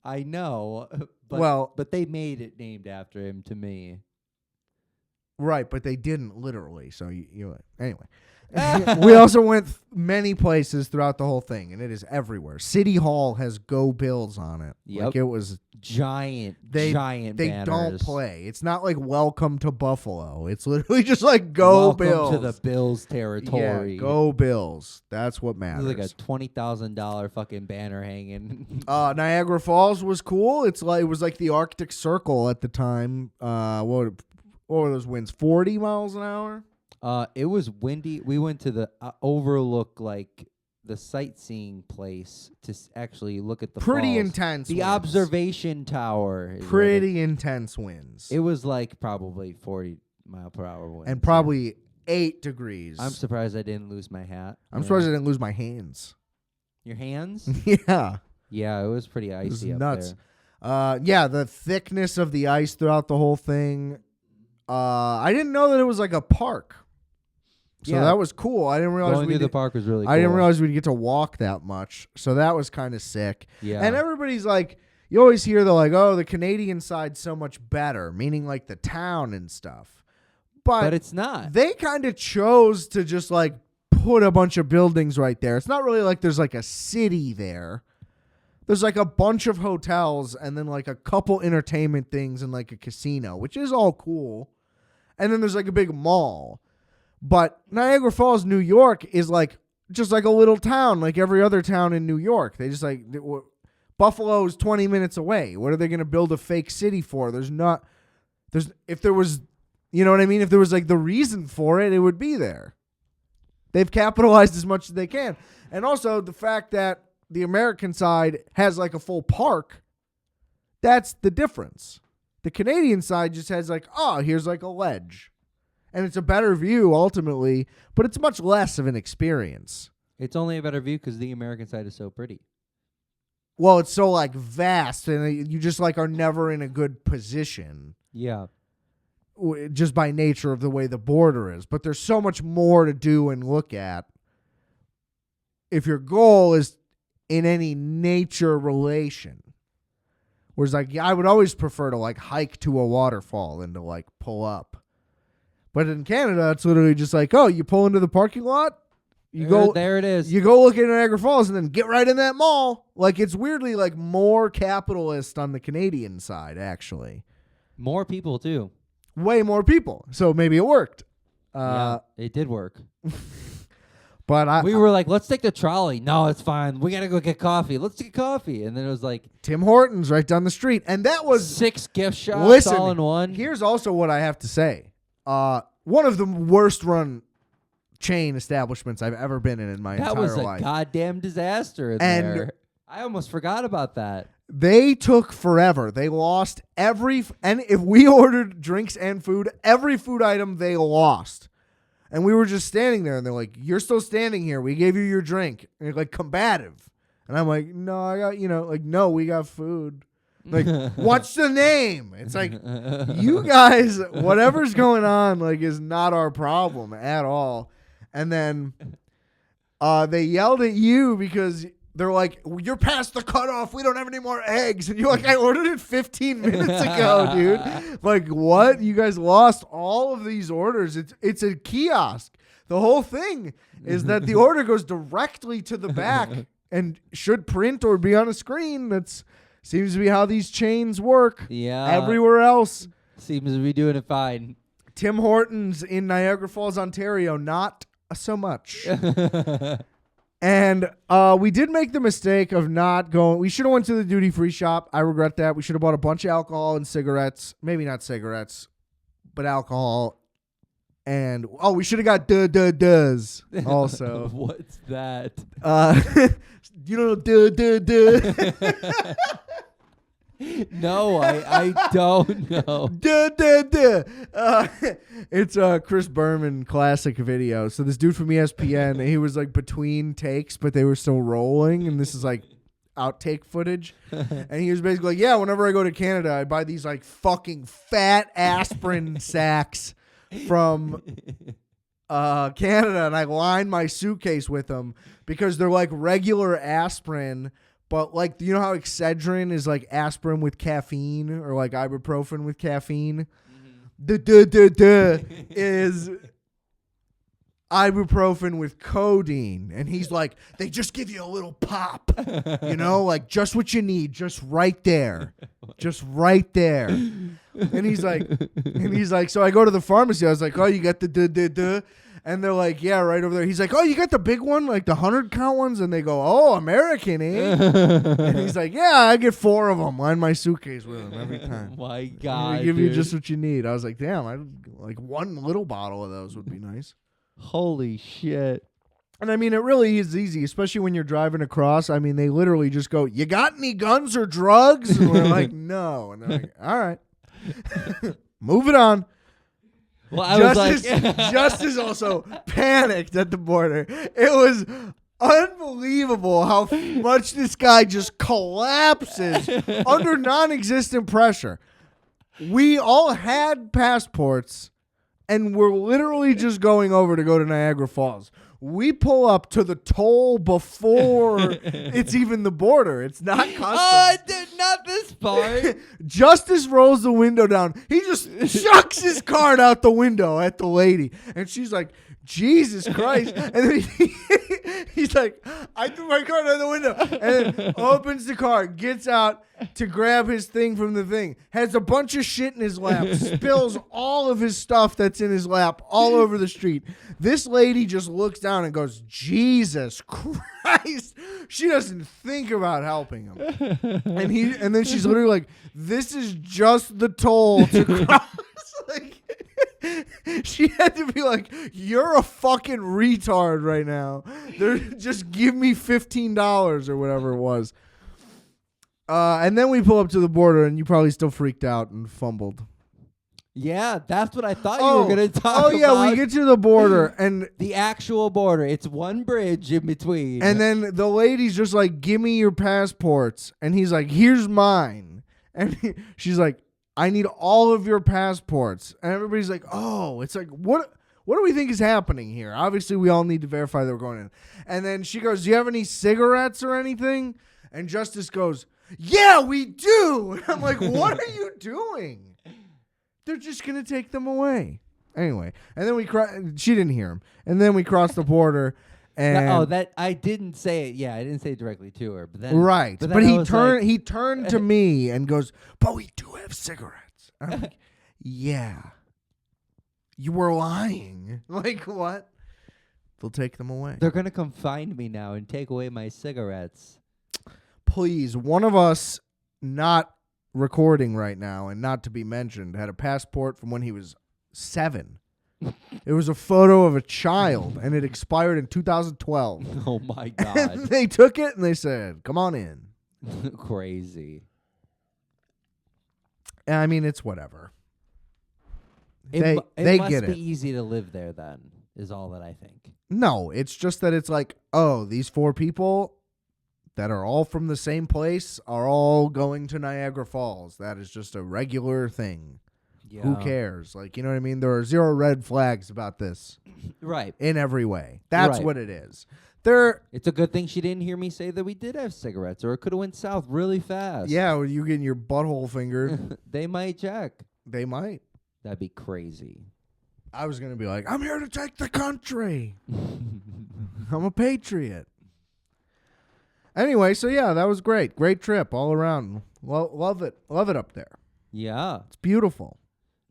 Speaker 2: I know, but they made it named after him to me.
Speaker 1: Right, but they didn't literally. So you anyway. We also went many places throughout the whole thing, and it is everywhere. City Hall has Go Bills on it.
Speaker 2: Yep.
Speaker 1: Like, it was
Speaker 2: giant
Speaker 1: They
Speaker 2: banners.
Speaker 1: don't play. It's not like Welcome to Buffalo. It's literally just like Go Bills.
Speaker 2: Welcome to the Bills territory.
Speaker 1: Yeah, Go Bills. That's what matters.
Speaker 2: There's like a $20,000 fucking banner hanging.
Speaker 1: Niagara Falls was cool. It was like the Arctic Circle at the time. What were those winds? 40 miles an hour?
Speaker 2: It was windy. We went to the overlook, like the sightseeing place to actually look at the
Speaker 1: pretty
Speaker 2: falls.
Speaker 1: Intense.
Speaker 2: The
Speaker 1: winds.
Speaker 2: observation tower.
Speaker 1: Pretty intense winds.
Speaker 2: It was like probably 40 mile per hour winds.
Speaker 1: And probably 8 degrees.
Speaker 2: I'm surprised I didn't lose my hat.
Speaker 1: I'm surprised I didn't lose my hands.
Speaker 2: Your hands?
Speaker 1: Yeah.
Speaker 2: Yeah, it was pretty icy
Speaker 1: it was
Speaker 2: up
Speaker 1: nuts.
Speaker 2: there.
Speaker 1: Yeah, the thickness of the ice throughout the whole thing. I didn't know that it was like a park. So that was cool. I didn't realize
Speaker 2: going through the park was really cool.
Speaker 1: I didn't realize we'd get to walk that much. So that was kind of sick.
Speaker 2: Yeah.
Speaker 1: And everybody's like, you always hear they're like, oh, the Canadian side's so much better, meaning like the town and stuff. But
Speaker 2: it's not.
Speaker 1: They kind of chose to just like put a bunch of buildings right there. It's not really like there's like a city there. there's like a bunch of hotels and then like a couple entertainment things and like a casino, which is all cool. And then there's like a big mall. But Niagara Falls, New York is like just like a little town, like every other town in New York. They just like Buffalo's 20 minutes away. What are they going to build a fake city for? If there was, you know what I mean? If there was like the reason for it, it would be there. They've capitalized as much as they can. And also the fact that the American side has like a full park, that's the difference. The Canadian side just has like, oh, here's like a ledge. And it's a better view ultimately, but it's much less of an experience.
Speaker 2: It's only a better view because the American side is so pretty.
Speaker 1: Well, it's so like vast and you just like are never in a good position.
Speaker 2: Yeah.
Speaker 1: Just by nature of the way the border is. But there's so much more to do and look at. If your goal is in any nature relation. Whereas like I would always prefer to like hike to a waterfall than to like pull up. But in Canada, it's literally just like, oh, you pull into the parking lot,
Speaker 2: There it is.
Speaker 1: You go look at Niagara Falls and then get right in that mall. Like it's weirdly like more capitalist on the Canadian side, actually.
Speaker 2: More people too.
Speaker 1: Way more people. So maybe it worked.
Speaker 2: Yeah, it did work.
Speaker 1: But
Speaker 2: we were like, let's take the trolley. No, it's fine. We gotta go get coffee. Let's get coffee. And then it was like
Speaker 1: Tim Hortons right down the street. And that was
Speaker 2: 6 gift shops all in one.
Speaker 1: Here's also what I have to say. One of the worst run chain establishments I've ever been in my entire life.
Speaker 2: That was a goddamn disaster in there. I almost forgot about that.
Speaker 1: They took forever. They lost and if we ordered drinks and food, every food item they lost. And we were just standing there and they're like, you're still standing here. We gave you your drink. And you're like, combative. And I'm like, no, I got, no, we got food. Like, what's the name? It's like, you guys, whatever's going on, like, is not our problem at all. And then they yelled at you because they're like, you're past the cutoff. We don't have any more eggs. And you're like, I ordered it 15 minutes ago, dude. Like, what? You guys lost all of these orders. It's a kiosk. The whole thing is that the order goes directly to the back and should print or be on a screen. That's seems to be how these chains work.
Speaker 2: Yeah.
Speaker 1: Everywhere else.
Speaker 2: Seems to be doing it fine.
Speaker 1: Tim Hortons in Niagara Falls, Ontario, not so much. And we did make the mistake of not going. We should have went to the duty-free shop. I regret that. We should have bought a bunch of alcohol and cigarettes. Maybe not cigarettes, but alcohol. And, we should have got does also.
Speaker 2: What's that?
Speaker 1: You don't know
Speaker 2: No, I don't know.
Speaker 1: It's a Chris Berman classic video. So this dude from ESPN, he was like between takes, but they were still rolling, and this is like outtake footage. And he was basically like, yeah, whenever I go to Canada, I buy these like fucking fat aspirin sacks from Canada, and I line my suitcase with them because they're like regular aspirin. But, like, you know how Excedrin is, like, aspirin with caffeine or, like, ibuprofen with caffeine? Mm-hmm. Is ibuprofen with codeine. And he's like, they just give you a little pop, like, just what you need, just right there. Just right there. And he's like, so I go to the pharmacy. I was like, oh, you got the And they're like, yeah, right over there. He's like, oh, you got the big one, like the 100-count ones? And they go, oh, American, eh? And he's like, yeah, I get 4 of them. Line my suitcase with them every time.
Speaker 2: My God,
Speaker 1: they give you just what you need. I was like, damn, like one little bottle of those would be nice.
Speaker 2: Holy shit.
Speaker 1: And I mean, it really is easy, especially when you're driving across. I mean, they literally just go, you got any guns or drugs? And we're like, no. And they're like, all right. Move it on.
Speaker 2: Well, I was like,
Speaker 1: Justice also panicked at the border. It was unbelievable how much this guy just collapses under non-existent pressure. We all had passports, and we're literally just going over to go to Niagara Falls. We pull up to the toll before it's even the border. It's not customs.
Speaker 2: Oh, not this part.
Speaker 1: Justice rolls the window down. He just chucks his card out the window at the lady. And she's like, Jesus Christ. And then he's like, I threw my card out the window. And then opens the car, gets out to grab his thing from the thing, has a bunch of shit in his lap, spills all of his stuff that's in his lap all over the street. This lady just looks down and goes, Jesus Christ. She doesn't think about helping him. And then she's literally like, this is just the toll to cross. Like, she had to be like, you're a fucking retard right now. Just give me $15 or whatever it was. And then we pull up to the border, and you probably still freaked out and fumbled.
Speaker 2: Yeah, that's what I thought you were going to talk about.
Speaker 1: Oh, yeah, we get to the border, and
Speaker 2: the actual border. It's one bridge in between.
Speaker 1: And then the lady's just like, give me your passports. And he's like, here's mine. And she's like, I need all of your passports. And everybody's like, oh, it's like, what do we think is happening here? Obviously, we all need to verify that we're going in. And then she goes, do you have any cigarettes or anything? And Justice goes, yeah, we do. And I'm like, what are you doing? They're just going to take them away. Anyway, and then she didn't hear him. And then we crossed the border. And
Speaker 2: I didn't say it. Yeah, I didn't say it directly to her. But then,
Speaker 1: right.
Speaker 2: But,
Speaker 1: But he turned to me and goes, but we do have cigarettes. And I'm like, yeah. You were lying. Like, what? They'll take them away.
Speaker 2: They're going to come find me now and take away my cigarettes.
Speaker 1: Please, one of us not recording right now and not to be mentioned had a passport from when he was 7. It was a photo of a child, and it expired in 2012.
Speaker 2: Oh, my God.
Speaker 1: And they took it, and they said, come on in.
Speaker 2: Crazy.
Speaker 1: I mean, it's whatever.
Speaker 2: It
Speaker 1: they
Speaker 2: must
Speaker 1: get
Speaker 2: be
Speaker 1: it.
Speaker 2: easy to live there, then, is all that I think.
Speaker 1: No, it's just that it's like, oh, these 4 people that are all from the same place are all going to Niagara Falls. That is just a regular thing.
Speaker 2: Yeah.
Speaker 1: Who cares? Like, you know what I mean? There are 0 red flags about this.
Speaker 2: Right.
Speaker 1: In every way. That's
Speaker 2: Right.
Speaker 1: what it is.
Speaker 2: It's a good thing she didn't hear me say that we did have cigarettes, or it could have went south really fast.
Speaker 1: Yeah, with you getting your butthole fingered.
Speaker 2: They might check.
Speaker 1: They might.
Speaker 2: That'd be crazy.
Speaker 1: I was going to be like, I'm here to take the country. I'm a patriot. Anyway, so yeah, that was great. Great trip all around. Love it. Love it up there.
Speaker 2: Yeah.
Speaker 1: It's beautiful.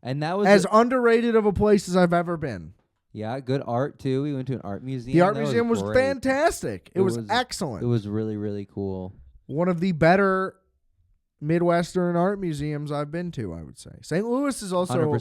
Speaker 2: And that was
Speaker 1: as underrated of a place as I've ever been.
Speaker 2: Yeah, good art too. We went to an art museum.
Speaker 1: The art museum was fantastic. It was excellent.
Speaker 2: It was really, really cool.
Speaker 1: One of the better Midwestern art museums I've been to, I would say. St. Louis is also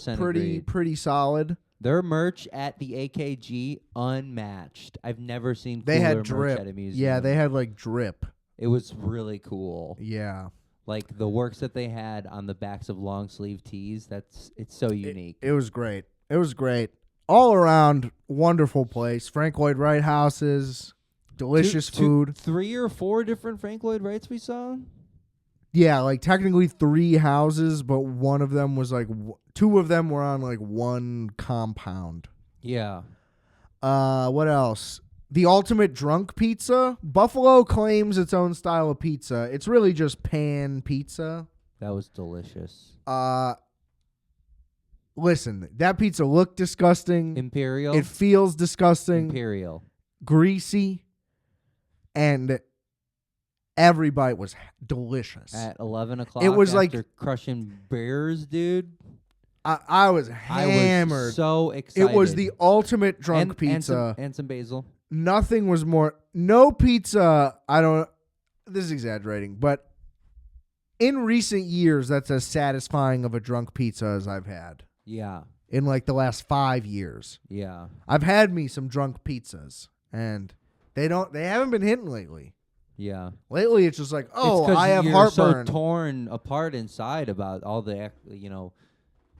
Speaker 1: pretty solid.
Speaker 2: Their merch at the AKG, unmatched. I've never seen
Speaker 1: they had
Speaker 2: merch
Speaker 1: drip
Speaker 2: at a museum.
Speaker 1: Yeah, they had like drip.
Speaker 2: It was really cool.
Speaker 1: Yeah.
Speaker 2: Like the works that they had on the backs of long sleeve tees, it's so unique.
Speaker 1: It was great. It was great. All around wonderful place. Frank Lloyd Wright houses, delicious food.
Speaker 2: 3 or 4 different Frank Lloyd Wrights we saw?
Speaker 1: Yeah, like technically 3 houses, but one of them was like 2 of them were on like one compound.
Speaker 2: Yeah.
Speaker 1: What else? The ultimate drunk pizza. Buffalo claims its own style of pizza. It's really just pan pizza.
Speaker 2: That was delicious.
Speaker 1: Listen, that pizza looked disgusting.
Speaker 2: Imperial.
Speaker 1: It feels disgusting.
Speaker 2: Imperial.
Speaker 1: Greasy. And every bite was delicious.
Speaker 2: At 11 o'clock,
Speaker 1: it was
Speaker 2: after
Speaker 1: like
Speaker 2: crushing bears, dude.
Speaker 1: I was hammered.
Speaker 2: I was so excited.
Speaker 1: It was the ultimate drunk pizza.
Speaker 2: And some basil.
Speaker 1: Nothing was more. No pizza. This is exaggerating, but in recent years, that's as satisfying of a drunk pizza as I've had.
Speaker 2: Yeah.
Speaker 1: In like the last 5 years.
Speaker 2: Yeah.
Speaker 1: I've had me some drunk pizzas, and they haven't been hitting lately.
Speaker 2: Yeah.
Speaker 1: Lately, it's just like, I have heartburn.
Speaker 2: You're so torn apart inside about all the,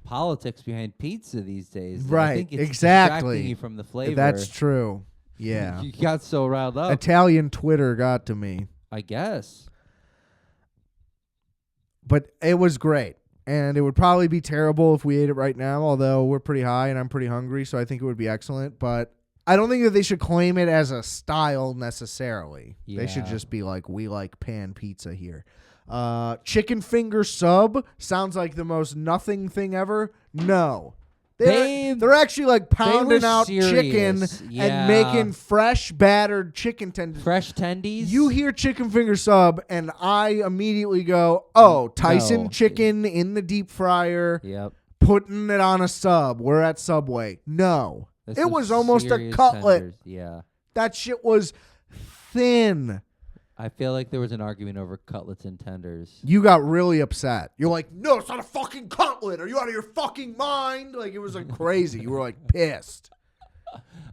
Speaker 2: politics behind pizza these days.
Speaker 1: Right.
Speaker 2: I think it's
Speaker 1: exactly.
Speaker 2: distracting you from the flavor.
Speaker 1: That's true. Yeah.
Speaker 2: You got so riled up.
Speaker 1: Italian Twitter got to me.
Speaker 2: I guess.
Speaker 1: But it was great. And it would probably be terrible if we ate it right now, although we're pretty high and I'm pretty hungry, so I think it would be excellent. But I don't think that they should claim it as a style necessarily. Yeah. They should just be like, we like pan pizza here. Chicken finger sub sounds like the most nothing thing ever. No. They're actually like pounding out chicken
Speaker 2: Yeah.
Speaker 1: and making fresh battered chicken tenders.
Speaker 2: Fresh tendies.
Speaker 1: You hear chicken finger sub, and I immediately go, "Oh, Tyson
Speaker 2: No.
Speaker 1: chicken in the deep fryer,
Speaker 2: Yep.
Speaker 1: putting it on a sub. We're at Subway." No,
Speaker 2: This
Speaker 1: it was almost a
Speaker 2: serious
Speaker 1: cutlet.
Speaker 2: tenders. Yeah.
Speaker 1: That shit was thin.
Speaker 2: I feel like there was an argument over cutlets and tenders.
Speaker 1: You got really upset. You're like, "No, it's not a fucking cutlet. Are you out of your fucking mind?" Like, it was like crazy. You were like pissed.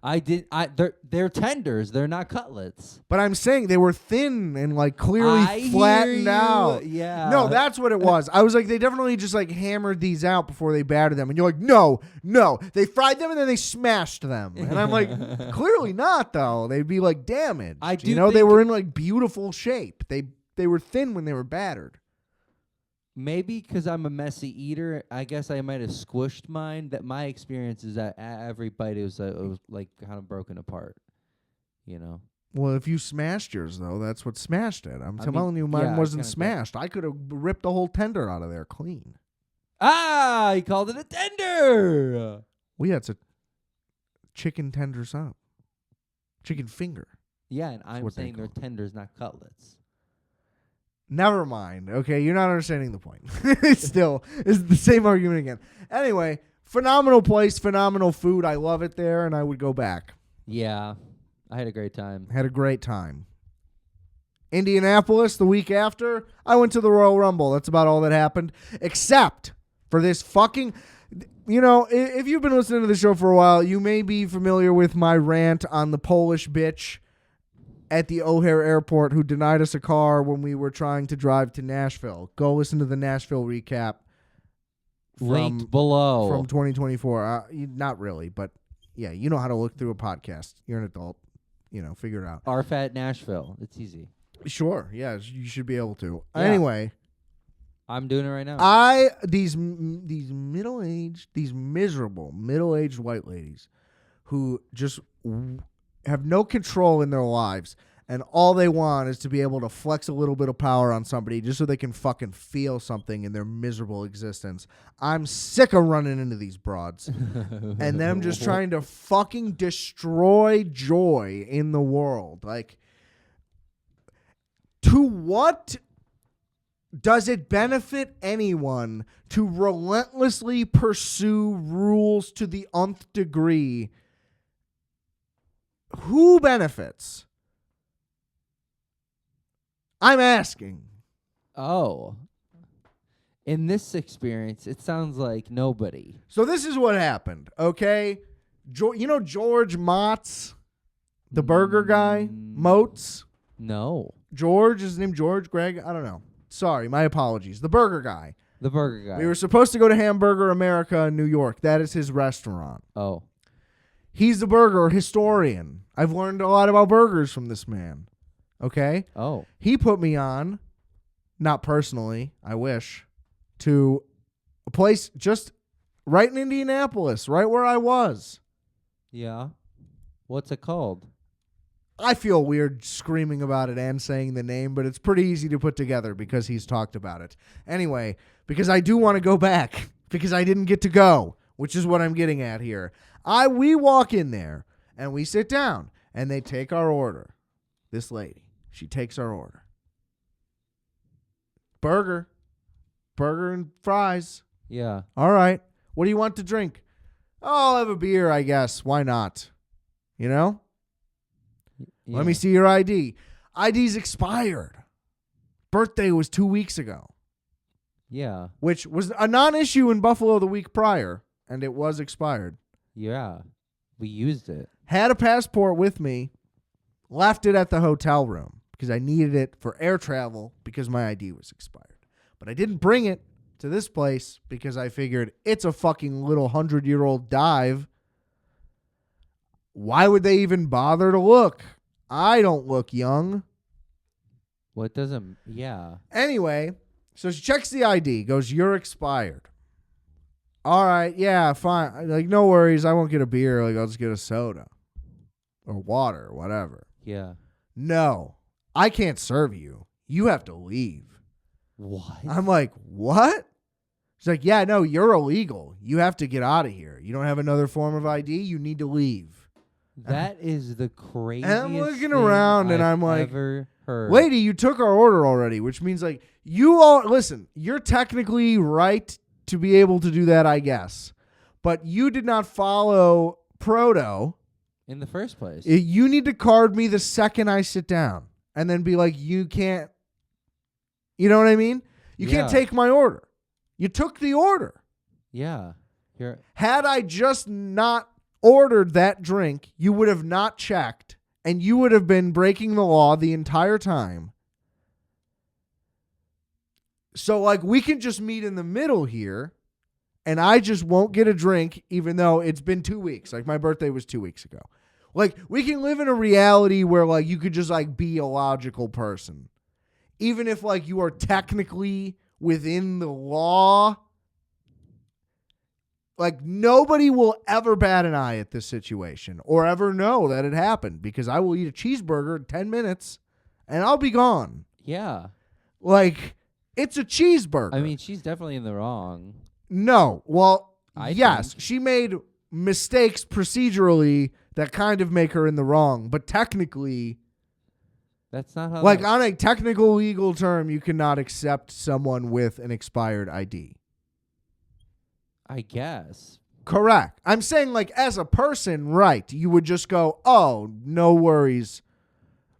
Speaker 2: They're tenders. They're not cutlets.
Speaker 1: But I'm saying they were thin and like clearly
Speaker 2: I
Speaker 1: flattened
Speaker 2: hear you.
Speaker 1: out.
Speaker 2: Yeah.
Speaker 1: No, that's what it was. I was like, they definitely just like hammered these out before they battered them. And you're like, no. They fried them and then they smashed them. And I'm like, clearly not though. They'd be like damaged.
Speaker 2: I do
Speaker 1: you know, they
Speaker 2: think-
Speaker 1: were in like beautiful shape. They were thin when they were battered.
Speaker 2: Maybe because I'm a messy eater, I guess I might have squished mine. That my experience is that every bite it was like kind of broken apart. You know.
Speaker 1: Well, if you smashed yours though, that's what smashed it. I'm
Speaker 2: I
Speaker 1: telling
Speaker 2: mean,
Speaker 1: you, mine
Speaker 2: yeah, I
Speaker 1: wasn't
Speaker 2: kinda
Speaker 1: smashed. I could have ripped the whole tender out of there clean.
Speaker 2: Ah, he called it a tender.
Speaker 1: Well, yeah, it's a chicken tender sub. Chicken finger.
Speaker 2: Yeah, and I'm
Speaker 1: what they
Speaker 2: saying they're
Speaker 1: call
Speaker 2: tenders, not cutlets.
Speaker 1: Never mind. Okay, you're not understanding the point. It's the same argument again. Anyway, phenomenal place, phenomenal food. I love it there, and I would go back.
Speaker 2: Yeah, I had a great time.
Speaker 1: Had a great time. Indianapolis, the week after, I went to the Royal Rumble. That's about all that happened, except for this fucking... You know, if you've been listening to the show for a while, you may be familiar with my rant on the Polish bitch at the O'Hare Airport who denied us a car when we were trying to drive to Nashville. Go listen to the Nashville recap.
Speaker 2: Linked below.
Speaker 1: From 2024. Not really, but yeah, you know how to look through a podcast. You're an adult. You know, figure it out.
Speaker 2: RFAT Nashville. It's easy.
Speaker 1: Sure. Yeah, you should be able to.
Speaker 2: Yeah.
Speaker 1: Anyway,
Speaker 2: I'm doing it right now.
Speaker 1: these middle-aged, these miserable middle-aged white ladies who just have no control in their lives, and all they want is to be able to flex a little bit of power on somebody just so they can fucking feel something in their miserable existence. I'm sick of running into these broads and them just trying to fucking destroy joy in the world. Like, to what does it benefit anyone to relentlessly pursue rules to the nth degree? Who benefits? I'm asking.
Speaker 2: Oh. In this experience, it sounds like nobody.
Speaker 1: So this is what happened, okay? You know George Motz, the burger guy? Motes?
Speaker 2: No.
Speaker 1: George? Is his name George? Greg? I don't know. Sorry, my apologies. The burger guy.
Speaker 2: The burger guy.
Speaker 1: We were supposed to go to Hamburger America in New York. That is his restaurant.
Speaker 2: Oh.
Speaker 1: He's the burger historian. I've learned a lot about burgers from this man. Okay?
Speaker 2: Oh.
Speaker 1: He put me on, not personally, I wish, to a place just right in Indianapolis, right where I was.
Speaker 2: Yeah. What's it called?
Speaker 1: I feel weird screaming about it and saying the name, but it's pretty easy to put together because he's talked about it. Anyway, because I do want to go back, because I didn't get to go, which is what I'm getting at here. We walk in there, and we sit down, and they take our order. This lady, she takes our order. Burger and fries.
Speaker 2: Yeah.
Speaker 1: All right. What do you want to drink? Oh, I'll have a beer, I guess. Why not? You know?
Speaker 2: Yeah.
Speaker 1: Let me see your ID. ID's expired. Birthday was 2 weeks ago,
Speaker 2: Yeah.
Speaker 1: which was a non-issue in Buffalo the week prior, and it was expired.
Speaker 2: Yeah. We used it.
Speaker 1: Had a passport with me, left it at the hotel room because I needed it for air travel because my ID was expired. But I didn't bring it to this place because I figured it's a fucking little 100-year-old dive. Why would they even bother to look? I don't look young.
Speaker 2: What doesn't... Yeah.
Speaker 1: Anyway, so she checks the ID, goes, "You're expired." All right, yeah, fine. Like, no worries, I won't get a beer. Like, I'll just get a soda or water or whatever.
Speaker 2: Yeah.
Speaker 1: No, I can't serve you. You have to leave.
Speaker 2: What?
Speaker 1: I'm like, what? She's like, yeah, no, you're illegal. You have to get out of here. You don't have another form of ID. You need to leave.
Speaker 2: That is the craziest
Speaker 1: And I'm looking
Speaker 2: thing
Speaker 1: around and
Speaker 2: I've
Speaker 1: I'm like,
Speaker 2: ever heard.
Speaker 1: lady, you took our order already, which means like you all, listen, you're technically right to be able to do that, I guess. But you did not follow proto.
Speaker 2: In the first place.
Speaker 1: You need to card me the second I sit down and then be like, you can't, you know what I mean? You can't take my order. You took the order.
Speaker 2: Yeah.
Speaker 1: Had I just not ordered that drink, you would have not checked and you would have been breaking the law the entire time. So, like, we can just meet in the middle here and I just won't get a drink even though it's been 2 weeks. Like, my birthday was 2 weeks ago. Like, we can live in a reality where, like, you could just, like, be a logical person. Even if, like, you are technically within the law, like, nobody will ever bat an eye at this situation or ever know that it happened because I will eat a cheeseburger in 10 minutes and I'll be gone.
Speaker 2: Yeah.
Speaker 1: Like, it's a cheeseburger.
Speaker 2: I mean, she's definitely in the wrong.
Speaker 1: No. Well, yes,
Speaker 2: think.
Speaker 1: she made mistakes procedurally that kind of make her in the wrong, but technically,
Speaker 2: that's not how.
Speaker 1: like, on a technical legal term, you cannot accept someone with an expired ID.
Speaker 2: I guess.
Speaker 1: Correct. I'm saying, like, as a person, right, you would just go, oh, no worries.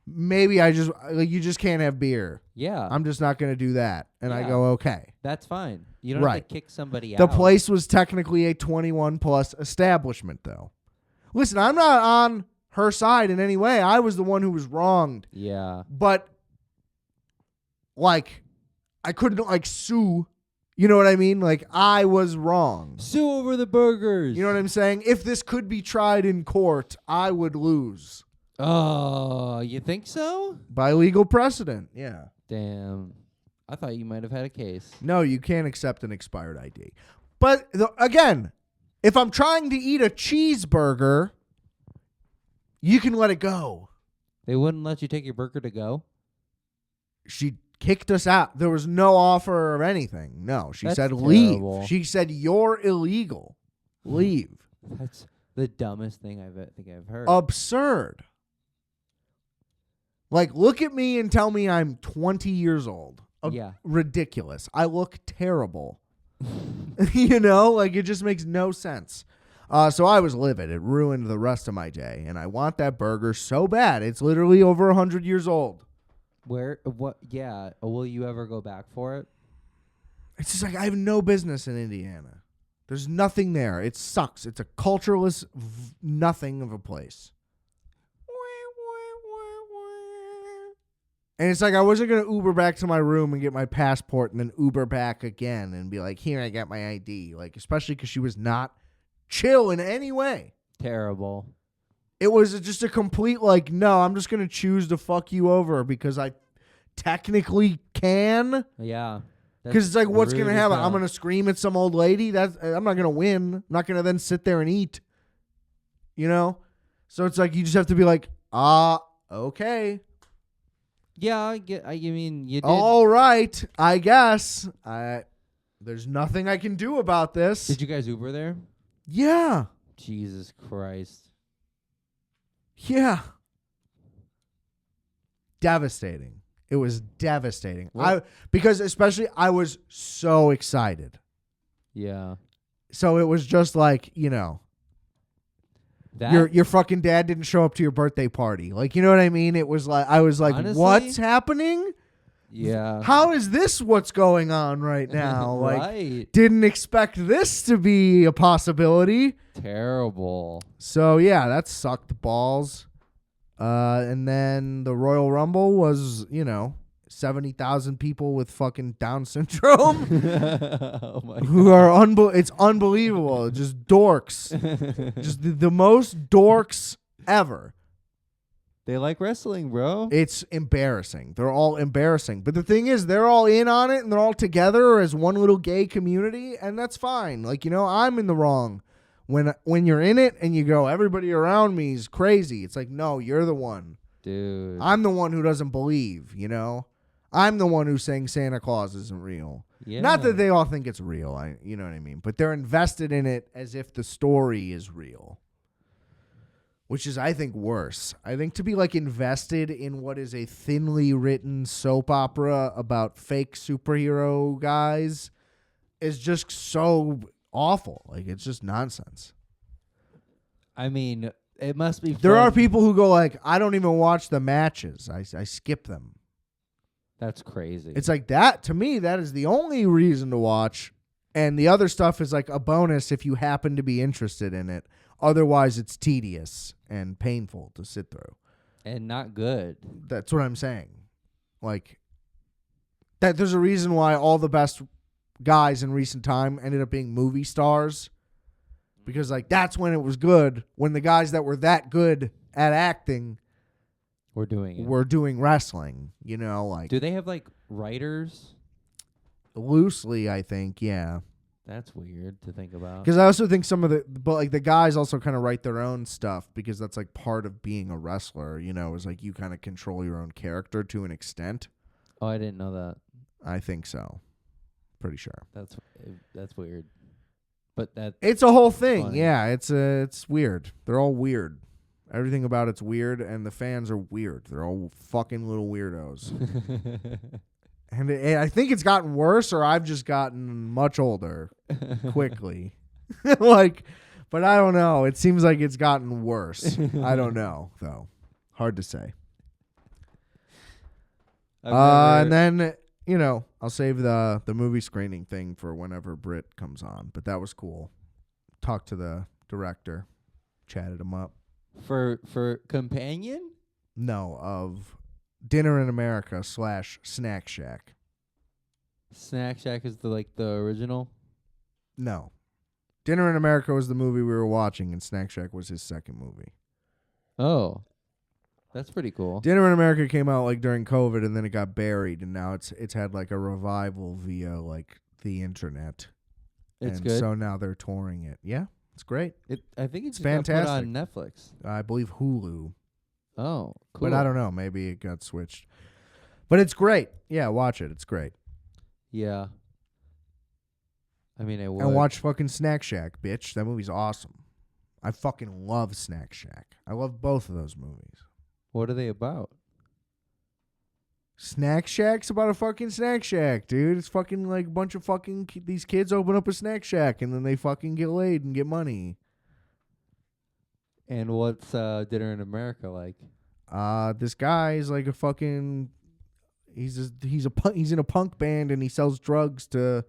Speaker 1: Maybe I just, like, you just can't have beer.
Speaker 2: Yeah.
Speaker 1: I'm just not going to do that. And I
Speaker 2: Yeah.
Speaker 1: go, okay.
Speaker 2: That's fine. You don't have to kick somebody
Speaker 1: The
Speaker 2: out.
Speaker 1: place was technically a 21 plus establishment, though. Listen, I'm not on her side in any way. I was the one who was wronged.
Speaker 2: Yeah.
Speaker 1: But, like, I couldn't, like, sue. You know what I mean? Like, I was wrong.
Speaker 2: Sue over the burgers.
Speaker 1: You know what I'm saying? If this could be tried in court, I would lose.
Speaker 2: Oh, you think so?
Speaker 1: By legal precedent, yeah.
Speaker 2: Damn. I thought you might have had a case.
Speaker 1: No, you can't accept an expired ID. But, again, if I'm trying to eat a cheeseburger, you can let it go.
Speaker 2: They wouldn't let you take your burger to go?
Speaker 1: She kicked us out. There was no offer or anything. No, she
Speaker 2: That's
Speaker 1: said
Speaker 2: terrible.
Speaker 1: leave. She said you're illegal. Leave.
Speaker 2: That's the dumbest thing I think I've heard.
Speaker 1: Absurd. Like, look at me and tell me I'm 20 years old.
Speaker 2: Yeah.
Speaker 1: Ridiculous. I look terrible. You know, like, it just makes no sense. So I was livid. It ruined the rest of my day. And I want that burger so bad. It's literally over 100 years old.
Speaker 2: Where? What? Yeah. Will you ever go back for it?
Speaker 1: It's just like, I have no business in Indiana. There's nothing there. It sucks. It's a cultureless nothing of a place. And it's like, I wasn't going to Uber back to my room and get my passport and then Uber back again and be like, here, I got my ID. Like, especially because she was not chill in any way.
Speaker 2: Terrible.
Speaker 1: It was just a complete, like, no, I'm just going to choose to fuck you over because I technically can.
Speaker 2: Yeah.
Speaker 1: Because it's like, what's going to
Speaker 2: rude as
Speaker 1: happen?
Speaker 2: hell.
Speaker 1: I'm going to scream at some old lady? I'm not going to win. I'm not going to then sit there and eat. You know? So it's like, you just have to be like, okay.
Speaker 2: Yeah, I mean, you did.
Speaker 1: All right, I guess. There's nothing I can do about this.
Speaker 2: Did you guys Uber there?
Speaker 1: Yeah.
Speaker 2: Jesus Christ.
Speaker 1: Yeah. Devastating. It was devastating. Because especially I was so excited.
Speaker 2: Yeah.
Speaker 1: So it was just like, you know, your fucking dad didn't show up to your birthday party. Like, you know what I mean? It was like, I was like,
Speaker 2: honestly,
Speaker 1: what's happening?
Speaker 2: Yeah.
Speaker 1: How is this what's going on right now? Like,
Speaker 2: right.
Speaker 1: didn't expect this to be a possibility.
Speaker 2: Terrible.
Speaker 1: So, yeah, that sucked balls. And then the Royal Rumble was, you know, 70,000 people with fucking Down syndrome
Speaker 2: Oh my
Speaker 1: who are it's unbelievable. Just dorks. Just the most dorks ever.
Speaker 2: They like wrestling, bro.
Speaker 1: It's embarrassing. They're all embarrassing. But the thing is, they're all in on it and they're all together as one little gay community, and that's fine. Like, you know, I'm in the wrong. When you're in it and you go, everybody around me is crazy. It's like, no, you're the one.
Speaker 2: Dude.
Speaker 1: I'm the one who doesn't believe, you know? I'm the one who's saying Santa Claus isn't real.
Speaker 2: Yeah.
Speaker 1: Not that they all think it's real, you know what I mean? But they're invested in it as if the story is real, which is, I think, worse. I think to be like invested in what is a thinly written soap opera about fake superhero guys is just so awful. Like, it's just nonsense.
Speaker 2: I mean, it must be.
Speaker 1: There are
Speaker 2: fun.
Speaker 1: people who go like, I don't even watch the matches. I skip them.
Speaker 2: That's crazy.
Speaker 1: It's like that. To me, that is the only reason to watch. And the other stuff is like a bonus if you happen to be interested in it. Otherwise, it's tedious and painful to sit through.
Speaker 2: and not good.
Speaker 1: That's what I'm saying. Like, that there's a reason why all the best guys in recent time ended up being movie stars. Because, like, that's when it was good. When the guys that were that good at acting
Speaker 2: We're doing it.
Speaker 1: were doing wrestling, you know, like
Speaker 2: Do they have like writers?
Speaker 1: loosely, I think, yeah.
Speaker 2: That's weird to think about.
Speaker 1: Because I also think some of the guys also kind of write their own stuff because that's like part of being a wrestler, you know, is like you kind of control your own character to an extent.
Speaker 2: Oh, I didn't know that.
Speaker 1: I think so. Pretty sure.
Speaker 2: That's weird. But that
Speaker 1: It's a whole thing.
Speaker 2: funny.
Speaker 1: Yeah, it's weird. They're all weird. Everything about it's weird, and the fans are weird. They're all fucking little weirdos. And I think it's gotten worse, or I've just gotten much older quickly. Like, but I don't know. It seems like it's gotten worse. I don't know, though. Hard to say. And then, you know, I'll save the movie screening thing for whenever Britt comes on. But that was cool. Talked to the director, chatted him up.
Speaker 2: for companion.
Speaker 1: No, of Dinner in America / Snack Shack.
Speaker 2: Snack Shack is the original.
Speaker 1: No. Dinner in America was the movie we were watching, and Snack Shack was his second movie.
Speaker 2: Oh, that's pretty cool.
Speaker 1: Dinner in America came out like during COVID, and then it got buried, and now it's had like a revival via like the internet.
Speaker 2: It's
Speaker 1: and
Speaker 2: good.
Speaker 1: So now they're touring it. Yeah, it's great.
Speaker 2: I think it's
Speaker 1: fantastic.
Speaker 2: Put on Netflix.
Speaker 1: I believe Hulu,
Speaker 2: Oh, cool.
Speaker 1: but I don't know. Maybe it got switched. But it's great. Yeah, watch it. It's great.
Speaker 2: Yeah. I mean, I would.
Speaker 1: And watch fucking Snack Shack, bitch. That movie's awesome. I fucking love Snack Shack. I love both of those movies.
Speaker 2: What are they about?
Speaker 1: Snack Shack's about a fucking Snack Shack, dude. It's fucking like a bunch of fucking these kids open up a Snack Shack and then they fucking get laid and get money.
Speaker 2: And what's Dinner in America like?
Speaker 1: This guy is like a fucking he's in a punk band and he sells drugs to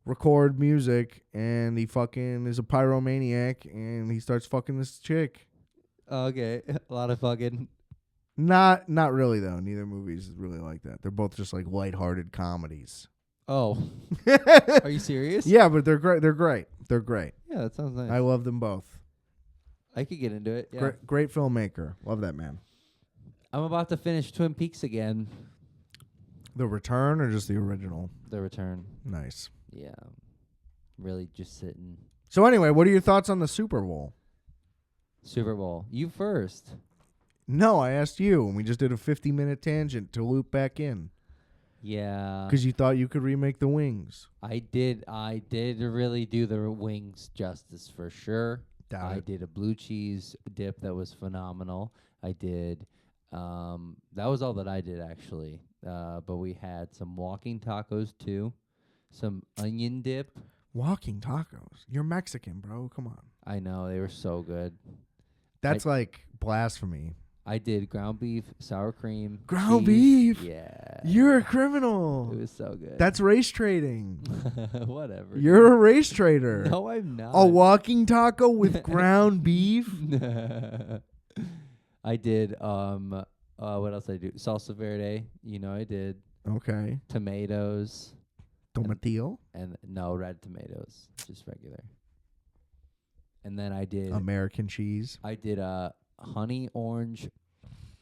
Speaker 1: record music and he fucking is a pyromaniac and he starts fucking this chick.
Speaker 2: Okay, a lot of fucking.
Speaker 1: Not really though. Neither movie is really like that. They're both just like lighthearted comedies.
Speaker 2: Oh, are you serious?
Speaker 1: Yeah, but they're great. They're great.
Speaker 2: Yeah, that sounds nice.
Speaker 1: I love them both.
Speaker 2: I could get into it. Yeah.
Speaker 1: Great filmmaker. Love that man.
Speaker 2: I'm about to finish Twin Peaks again.
Speaker 1: The Return or just the original?
Speaker 2: The Return.
Speaker 1: Nice.
Speaker 2: Yeah. Really just sitting.
Speaker 1: So anyway, what are your thoughts on the Super Bowl?
Speaker 2: Super Bowl. You first.
Speaker 1: No, I asked you, and we just did a 50-minute tangent to loop back in.
Speaker 2: Yeah.
Speaker 1: Because you thought you could remake the Wings.
Speaker 2: I did really do the wings justice for sure.
Speaker 1: Doubt
Speaker 2: I
Speaker 1: it.
Speaker 2: did a blue cheese dip that was phenomenal. I did that was all that I did actually. But we had some walking tacos too. Some onion dip.
Speaker 1: Walking tacos. You're Mexican, bro. Come on.
Speaker 2: I know, they were so good.
Speaker 1: That's like blasphemy.
Speaker 2: I did ground beef, sour cream.
Speaker 1: Ground
Speaker 2: cheese.
Speaker 1: beef?
Speaker 2: Yeah.
Speaker 1: You're a
Speaker 2: It
Speaker 1: criminal.
Speaker 2: was so good.
Speaker 1: That's race trading.
Speaker 2: Whatever.
Speaker 1: You're a race trader.
Speaker 2: No, I'm not.
Speaker 1: A walking taco with ground beef?
Speaker 2: I did what else did I do? Salsa verde, I did.
Speaker 1: Okay.
Speaker 2: Tomatoes.
Speaker 1: Tomatillo?
Speaker 2: And no, red tomatoes, just regular. And then I did
Speaker 1: American cheese.
Speaker 2: I did a honey orange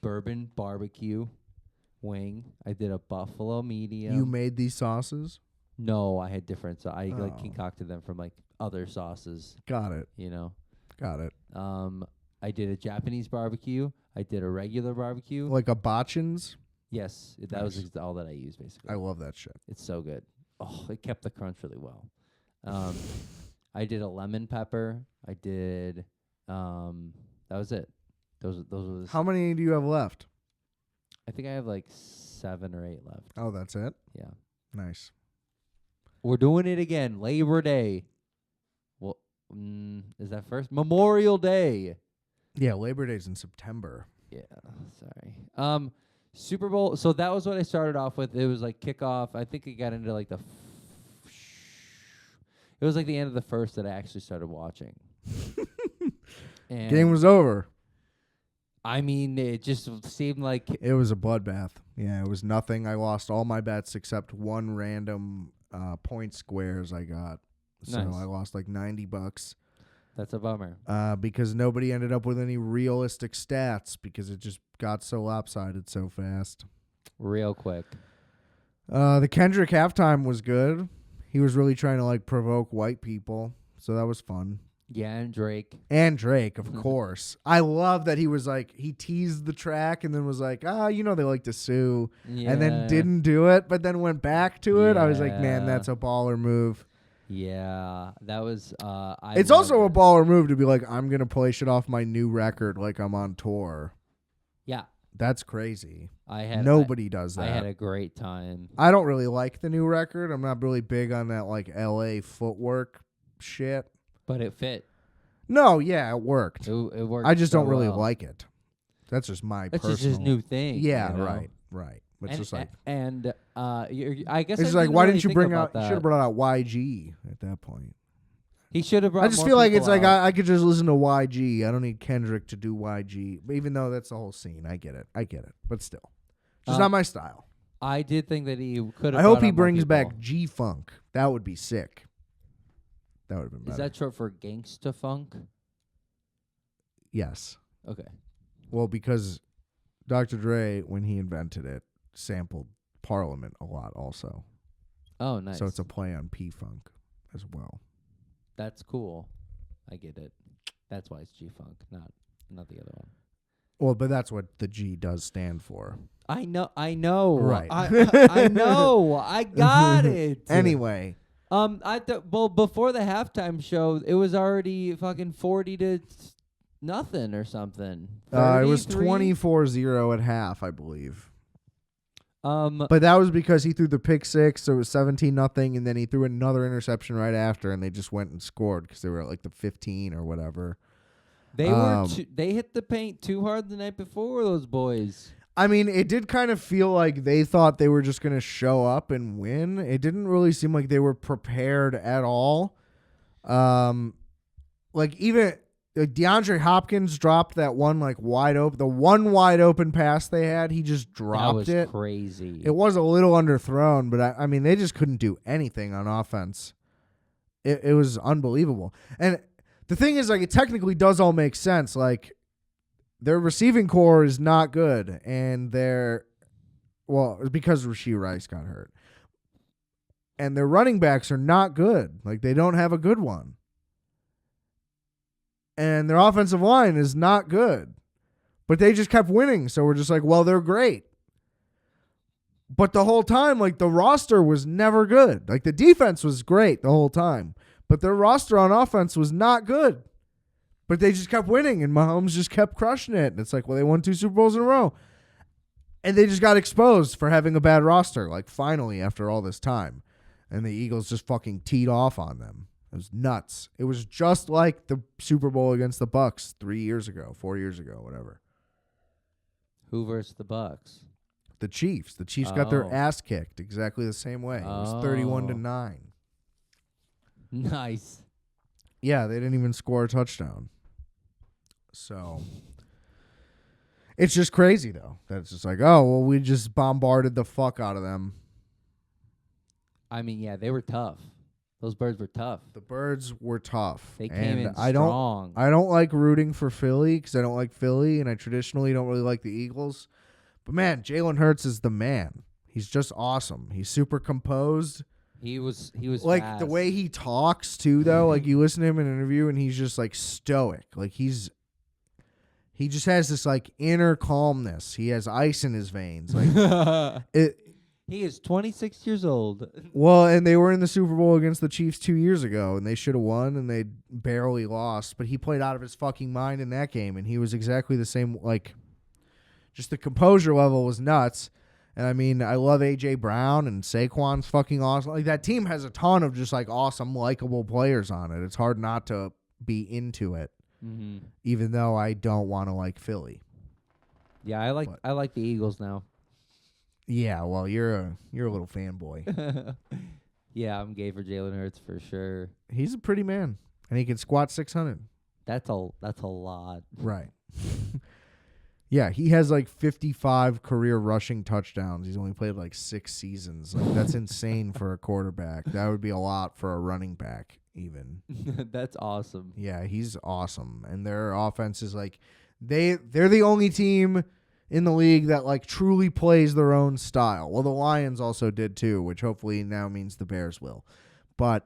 Speaker 2: bourbon barbecue wing. I did a buffalo medium.
Speaker 1: You made these sauces?
Speaker 2: No, I had different. So I
Speaker 1: Oh.
Speaker 2: concocted them from other sauces.
Speaker 1: Got it. Got it.
Speaker 2: I did a Japanese barbecue. I did a regular barbecue.
Speaker 1: Like a botchins?
Speaker 2: Yes, that was
Speaker 1: Nice.
Speaker 2: all that I used basically.
Speaker 1: I love that shit.
Speaker 2: It's so good. Oh, it kept the crunch really well. I did a lemon pepper. I did. That was it. Those were.
Speaker 1: How many do you have left?
Speaker 2: I think I have like 7 or 8 left.
Speaker 1: Oh, that's it?
Speaker 2: Yeah.
Speaker 1: Nice.
Speaker 2: We're doing it again. Labor Day. Well, is that first? Memorial Day.
Speaker 1: Yeah, Labor Day's in September.
Speaker 2: Yeah. Sorry. Super Bowl. So that was what I started off with. It was like kickoff. I think it got into like it was like the end of the first that I actually started watching. And
Speaker 1: Game was over.
Speaker 2: I mean, it just seemed like
Speaker 1: It was a bloodbath. Yeah, it was nothing. I lost all my bets except one random point squares I got. So
Speaker 2: Nice.
Speaker 1: I lost like $90
Speaker 2: that's a bummer.
Speaker 1: because nobody ended up with any realistic stats because it just got so lopsided so fast.
Speaker 2: Real quick.
Speaker 1: The Kendrick halftime was good. He was really trying to like provoke white people, so that was fun.
Speaker 2: Yeah, and Drake.
Speaker 1: And Drake, of course. I love that he was like, he teased the track and then was like, they like to sue.
Speaker 2: Yeah.
Speaker 1: And then didn't do it, but then went back to it. I was like,
Speaker 2: Yeah.
Speaker 1: man, that's a baller move.
Speaker 2: Yeah, that was.
Speaker 1: It's also a baller move to be like, I'm going to play shit off my new record like I'm on tour.
Speaker 2: Yeah,
Speaker 1: That's crazy.
Speaker 2: Nobody
Speaker 1: does that.
Speaker 2: I had a great time.
Speaker 1: I don't really like the new record. I'm not really big on that like LA footwork shit.
Speaker 2: But it fit.
Speaker 1: No, yeah, it worked.
Speaker 2: It worked.
Speaker 1: I just
Speaker 2: so
Speaker 1: don't really
Speaker 2: well.
Speaker 1: like it. That's just my
Speaker 2: That's
Speaker 1: personal.
Speaker 2: just his new thing.
Speaker 1: Yeah,
Speaker 2: you know?
Speaker 1: right. It's
Speaker 2: And,
Speaker 1: just like
Speaker 2: I guess
Speaker 1: it's
Speaker 2: I
Speaker 1: like why
Speaker 2: really
Speaker 1: didn't you
Speaker 2: think
Speaker 1: bring
Speaker 2: about
Speaker 1: out? You should have brought out YG at that point.
Speaker 2: He should have brought.
Speaker 1: I just
Speaker 2: more
Speaker 1: feel like
Speaker 2: people
Speaker 1: it's like
Speaker 2: out.
Speaker 1: I could just listen to YG. I don't need Kendrick to do YG, even though that's the whole scene. I get it, but still, just not my style.
Speaker 2: I did think that he could have.
Speaker 1: I hope he brings back G Funk. That would be sick. That would have been better.
Speaker 2: Is that short for Gangsta Funk?
Speaker 1: Yes.
Speaker 2: Okay.
Speaker 1: Well, because Dr. Dre, when he invented it, sampled Parliament a lot also.
Speaker 2: Oh, nice.
Speaker 1: So it's a play on P-Funk as well.
Speaker 2: That's cool. I get it. That's why it's G Funk, not the other one.
Speaker 1: Well, but that's what the G does stand for.
Speaker 2: I know.
Speaker 1: Right.
Speaker 2: I know. I got it.
Speaker 1: Anyway.
Speaker 2: Well, before the halftime show, it was already fucking 40 to nothing or something.
Speaker 1: It was
Speaker 2: 33?
Speaker 1: 24-0 at half, I believe.
Speaker 2: But
Speaker 1: But that was because he threw the pick six, so it was 17-0, and then he threw another interception right after, and they just went and scored because they were at like the 15 or whatever.
Speaker 2: they hit the paint too hard the night before, those boys.
Speaker 1: I mean, it did kind of feel like they thought they were just going to show up and win. It didn't really seem like they were prepared at all. Like even DeAndre Hopkins dropped that one like wide open, the one wide open pass they had. He just dropped
Speaker 2: That was
Speaker 1: it.
Speaker 2: crazy.
Speaker 1: It was a little underthrown, but I mean, they just couldn't do anything on offense. It was unbelievable. And the thing is, like, it technically does all make sense. Like, their receiving core is not good, and because Rashee Rice got hurt. And their running backs are not good. Like, they don't have a good one. And their offensive line is not good. But they just kept winning, so we're just like, well, they're great. But the whole time, like, the roster was never good. Like, the defense was great the whole time. But their roster on offense was not good. But they just kept winning, and Mahomes just kept crushing it. And it's like, well, they won 2 Super Bowls in a row. And they just got exposed for having a bad roster, like, finally, after all this time. And the Eagles just fucking teed off on them. It was nuts. It was just like the Super Bowl against the Bucs 3 years ago, 4 years ago, whatever.
Speaker 2: Who versus the Bucks?
Speaker 1: The Chiefs. The Chiefs got their
Speaker 2: Oh.
Speaker 1: ass kicked exactly the same way. It was 31-9.
Speaker 2: Nice.
Speaker 1: Yeah, they didn't even score a touchdown. So it's just crazy, though. That's just like, oh, well, we just bombarded the fuck out of them.
Speaker 2: I mean, yeah, they were tough. Those birds were tough.
Speaker 1: The Birds were tough.
Speaker 2: They came in
Speaker 1: I
Speaker 2: strong.
Speaker 1: I don't like rooting for Philly because I don't like Philly, and I traditionally don't really like the Eagles. But, man, Jalen Hurts is the man. He's just awesome. He's super composed.
Speaker 2: He was
Speaker 1: Like,
Speaker 2: fast.
Speaker 1: the way he talks, too, though. Like, you listen to him in an interview, and he's just, like, stoic. Like, he's He just has this like inner calmness. He has ice in his veins. Like
Speaker 2: He is 26 years old.
Speaker 1: Well, and they were in the Super Bowl against the Chiefs 2 years ago, and they should have won, and they barely lost. But he played out of his fucking mind in that game, and he was exactly the same. Like, just the composure level was nuts. And I mean, I love A.J. Brown, and Saquon's fucking awesome. Like, that team has a ton of just like awesome, likable players on it. It's hard not to be into it, even though I don't want to like Philly.
Speaker 2: Yeah, I like the Eagles now.
Speaker 1: Yeah, well, you're a little fanboy.
Speaker 2: Yeah, I'm gay for Jalen Hurts for sure.
Speaker 1: He's a pretty man, and he can squat 600.
Speaker 2: That's a lot.
Speaker 1: Right. Yeah, he has like 55 career rushing touchdowns. He's only played like 6 seasons. Like, that's insane for a quarterback. That would be a lot for a running back, even.
Speaker 2: That's awesome.
Speaker 1: Yeah, he's awesome, and their offense is like they're the only team in the league that like truly plays their own style. Well, the Lions also did too, which hopefully now means the Bears will. But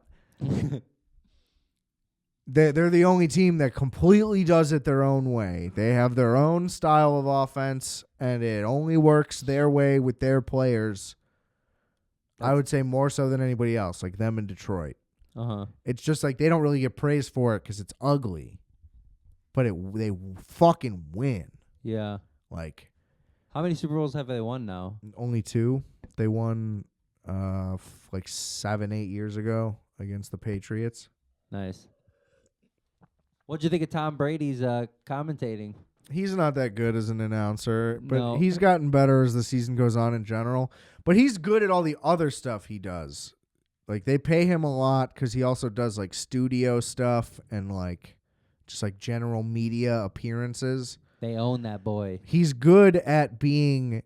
Speaker 1: they're the only team that completely does it their own way. They have their own style of offense, and it only works their way with their players. I would say more so than anybody else, like them in Detroit. It's just like they don't really get praised for it because it's ugly, but they fucking win.
Speaker 2: Yeah.
Speaker 1: Like,
Speaker 2: how many Super Bowls have they won now?
Speaker 1: only 2. They won like 7-8 years ago against the Patriots.
Speaker 2: Nice. What'd you think of Tom Brady's commentating?
Speaker 1: He's not that good as an announcer, but
Speaker 2: No.
Speaker 1: he's gotten better as the season goes on in general. But he's good at all the other stuff he does. Like, they pay him a lot because he also does like studio stuff and like just like general media appearances.
Speaker 2: They own that boy.
Speaker 1: He's good at being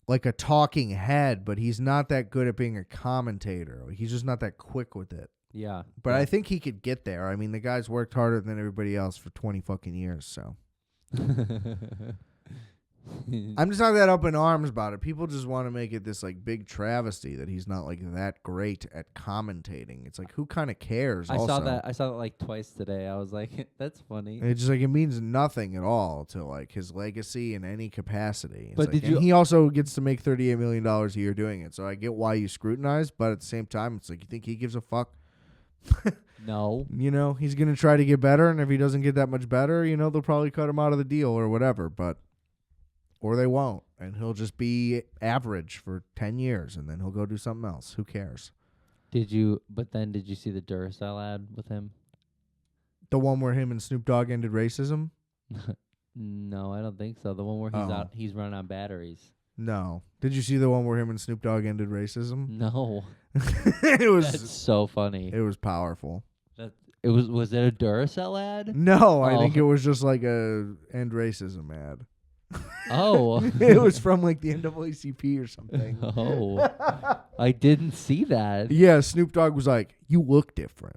Speaker 1: like a talking head, but he's not that good at being a commentator. Like, he's just not that quick with it.
Speaker 2: Yeah.
Speaker 1: But I think he could get there. I mean, the guy's worked harder than everybody else for 20 fucking years, so. I'm just not that up in arms about it. People just want to make it this like big travesty that he's not like that great at commentating. It's like, who kind of cares?
Speaker 2: I saw that like twice today. I was like, that's funny.
Speaker 1: It's just like it means nothing at all to like his legacy in any capacity. It's
Speaker 2: But
Speaker 1: like,
Speaker 2: did you?
Speaker 1: and he also gets to make $38 million a year doing it. So I get why you scrutinize, but at the same time, it's like, you think he gives a fuck?
Speaker 2: No.
Speaker 1: You know, he's going to try to get better, and if he doesn't get that much better, you know, they'll probably cut him out of the deal or whatever, or they won't, and he'll just be average for 10 years, and then he'll go do something else. Who cares?
Speaker 2: Did you see the Duracell ad with him?
Speaker 1: The one where him and Snoop Dogg ended racism?
Speaker 2: No, I don't think so. The one where he's running on batteries.
Speaker 1: No. Did you see the one where him and Snoop Dogg ended racism?
Speaker 2: No.
Speaker 1: It was
Speaker 2: That's so funny.
Speaker 1: It was powerful.
Speaker 2: Was it a Duracell ad?
Speaker 1: No, I
Speaker 2: Oh.
Speaker 1: think it was just like a end racism ad.
Speaker 2: Oh.
Speaker 1: It was from like the NAACP or something.
Speaker 2: Oh. I didn't see that.
Speaker 1: Yeah, Snoop Dogg was like, "You look different."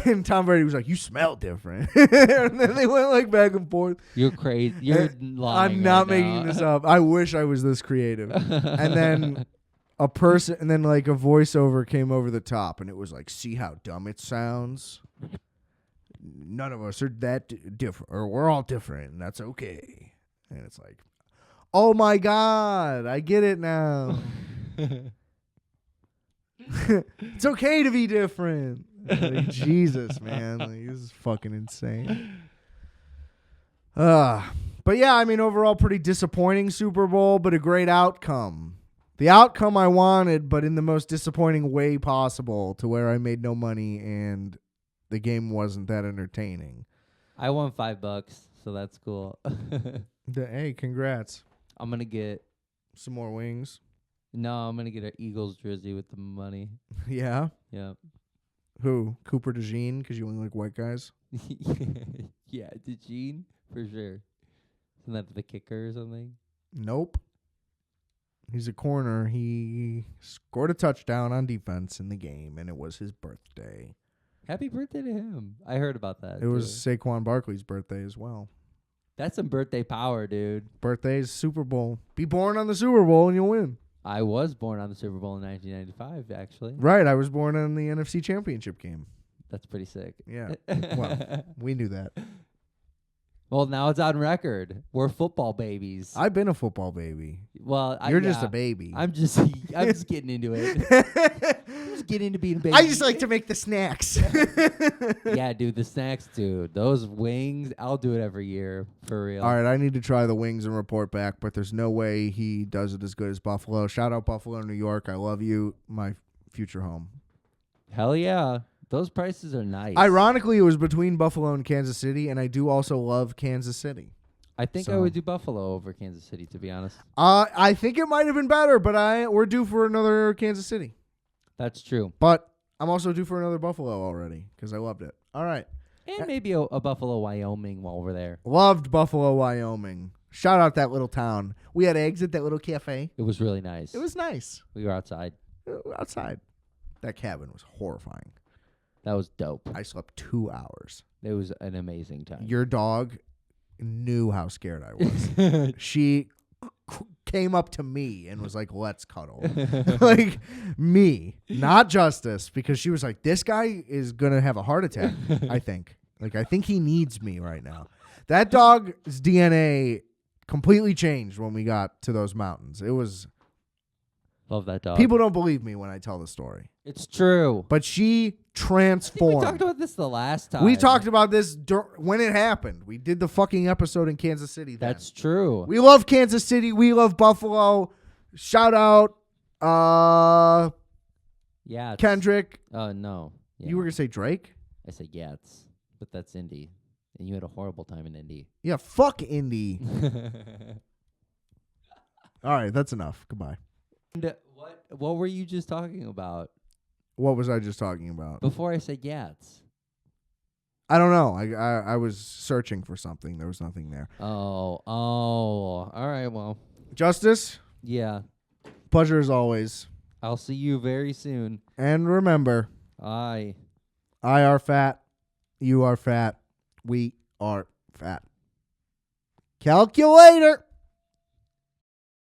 Speaker 1: And Tom Brady was like, "You smell different." And then they went like back and forth.
Speaker 2: You're crazy. You're lying.
Speaker 1: I'm not
Speaker 2: right
Speaker 1: making
Speaker 2: now.
Speaker 1: this up. I wish I was this creative. And then like a voiceover came over the top, and it was like, "See how dumb it sounds? None of us are that different, or we're all different, and that's okay." And it's like, oh my God, I get it now. It's okay to be different. Like, Jesus, man. Like, this is fucking insane. But yeah, I mean, overall, pretty disappointing Super Bowl, but a great outcome. The outcome I wanted, but in the most disappointing way possible, to where I made no money and the game wasn't that entertaining.
Speaker 2: I won $5, so that's cool.
Speaker 1: Hey, congrats.
Speaker 2: I'm gonna get
Speaker 1: Some more wings.
Speaker 2: I'm gonna get an Eagles jersey with the money.
Speaker 1: Yeah?
Speaker 2: Yeah.
Speaker 1: Who? Cooper DeJean, because you only like white guys?
Speaker 2: Yeah, DeJean for sure. Isn't that the kicker or something?
Speaker 1: Nope. He's a corner. He scored a touchdown on defense in the game, and it was his birthday.
Speaker 2: Happy birthday to him. I heard about that.
Speaker 1: It was Saquon Barkley's birthday as well.
Speaker 2: That's some birthday power, dude.
Speaker 1: Birthday's Super Bowl. Be born on the Super Bowl and you'll win.
Speaker 2: I was born on the Super Bowl in 1995, actually.
Speaker 1: Right, I was born on the NFC Championship game.
Speaker 2: That's pretty sick.
Speaker 1: Yeah. Well, we knew that.
Speaker 2: Well, now it's on record. We're football babies.
Speaker 1: I've been a football baby.
Speaker 2: Well,
Speaker 1: You're just a baby.
Speaker 2: I'm just getting into it. I'm just getting into being a baby.
Speaker 1: I just like to make the snacks.
Speaker 2: Yeah, dude, the snacks, dude. Those wings, I'll do it every year for real.
Speaker 1: All right, I need to try the wings and report back, but there's no way he does it as good as Buffalo. Shout out Buffalo, New York. I love you, my future home.
Speaker 2: Hell yeah. Those prices are nice.
Speaker 1: Ironically, it was between Buffalo and Kansas City, and I do also love Kansas City.
Speaker 2: I think I would do Buffalo over Kansas City, to be honest.
Speaker 1: I think it might have been better, but we're due for another Kansas City.
Speaker 2: That's true.
Speaker 1: But I'm also due for another Buffalo already because I loved it. All right.
Speaker 2: And maybe a Buffalo, Wyoming while we're there.
Speaker 1: Loved Buffalo, Wyoming. Shout out that little town. We had eggs at that little cafe.
Speaker 2: It was really nice.
Speaker 1: It was nice.
Speaker 2: We were outside.
Speaker 1: Outside. That cabin was horrifying.
Speaker 2: That was dope.
Speaker 1: I slept 2 hours.
Speaker 2: It was an amazing time.
Speaker 1: Your dog knew how scared I was. She came up to me and was like, let's cuddle. Like, me, not Justice, because she was like, this guy is going to have a heart attack, I think. Like, I think he needs me right now. That dog's DNA completely changed when we got to those mountains. It was...
Speaker 2: Love that dog.
Speaker 1: People don't believe me when I tell the story.
Speaker 2: It's true.
Speaker 1: But she transformed.
Speaker 2: We talked about this the last time.
Speaker 1: We talked about this when it happened. We did the fucking episode in Kansas City then.
Speaker 2: That's true.
Speaker 1: We love Kansas City. We love Buffalo. Shout out
Speaker 2: Yeah.
Speaker 1: Kendrick.
Speaker 2: No. Yeah.
Speaker 1: You were going to say Drake?
Speaker 2: I said Yats, but that's Indy. And you had a horrible time in Indy.
Speaker 1: Yeah, fuck Indy. All right, that's enough. Goodbye.
Speaker 2: And what were you just talking about?
Speaker 1: What was I just talking about?
Speaker 2: Before I said Yats.
Speaker 1: I don't know. I was searching for something. There was nothing there.
Speaker 2: Oh. All right, well.
Speaker 1: Justice,
Speaker 2: Yeah.
Speaker 1: pleasure as always.
Speaker 2: I'll see you very soon.
Speaker 1: And remember,
Speaker 2: I
Speaker 1: are fat. You are fat. We are fat. Calculator.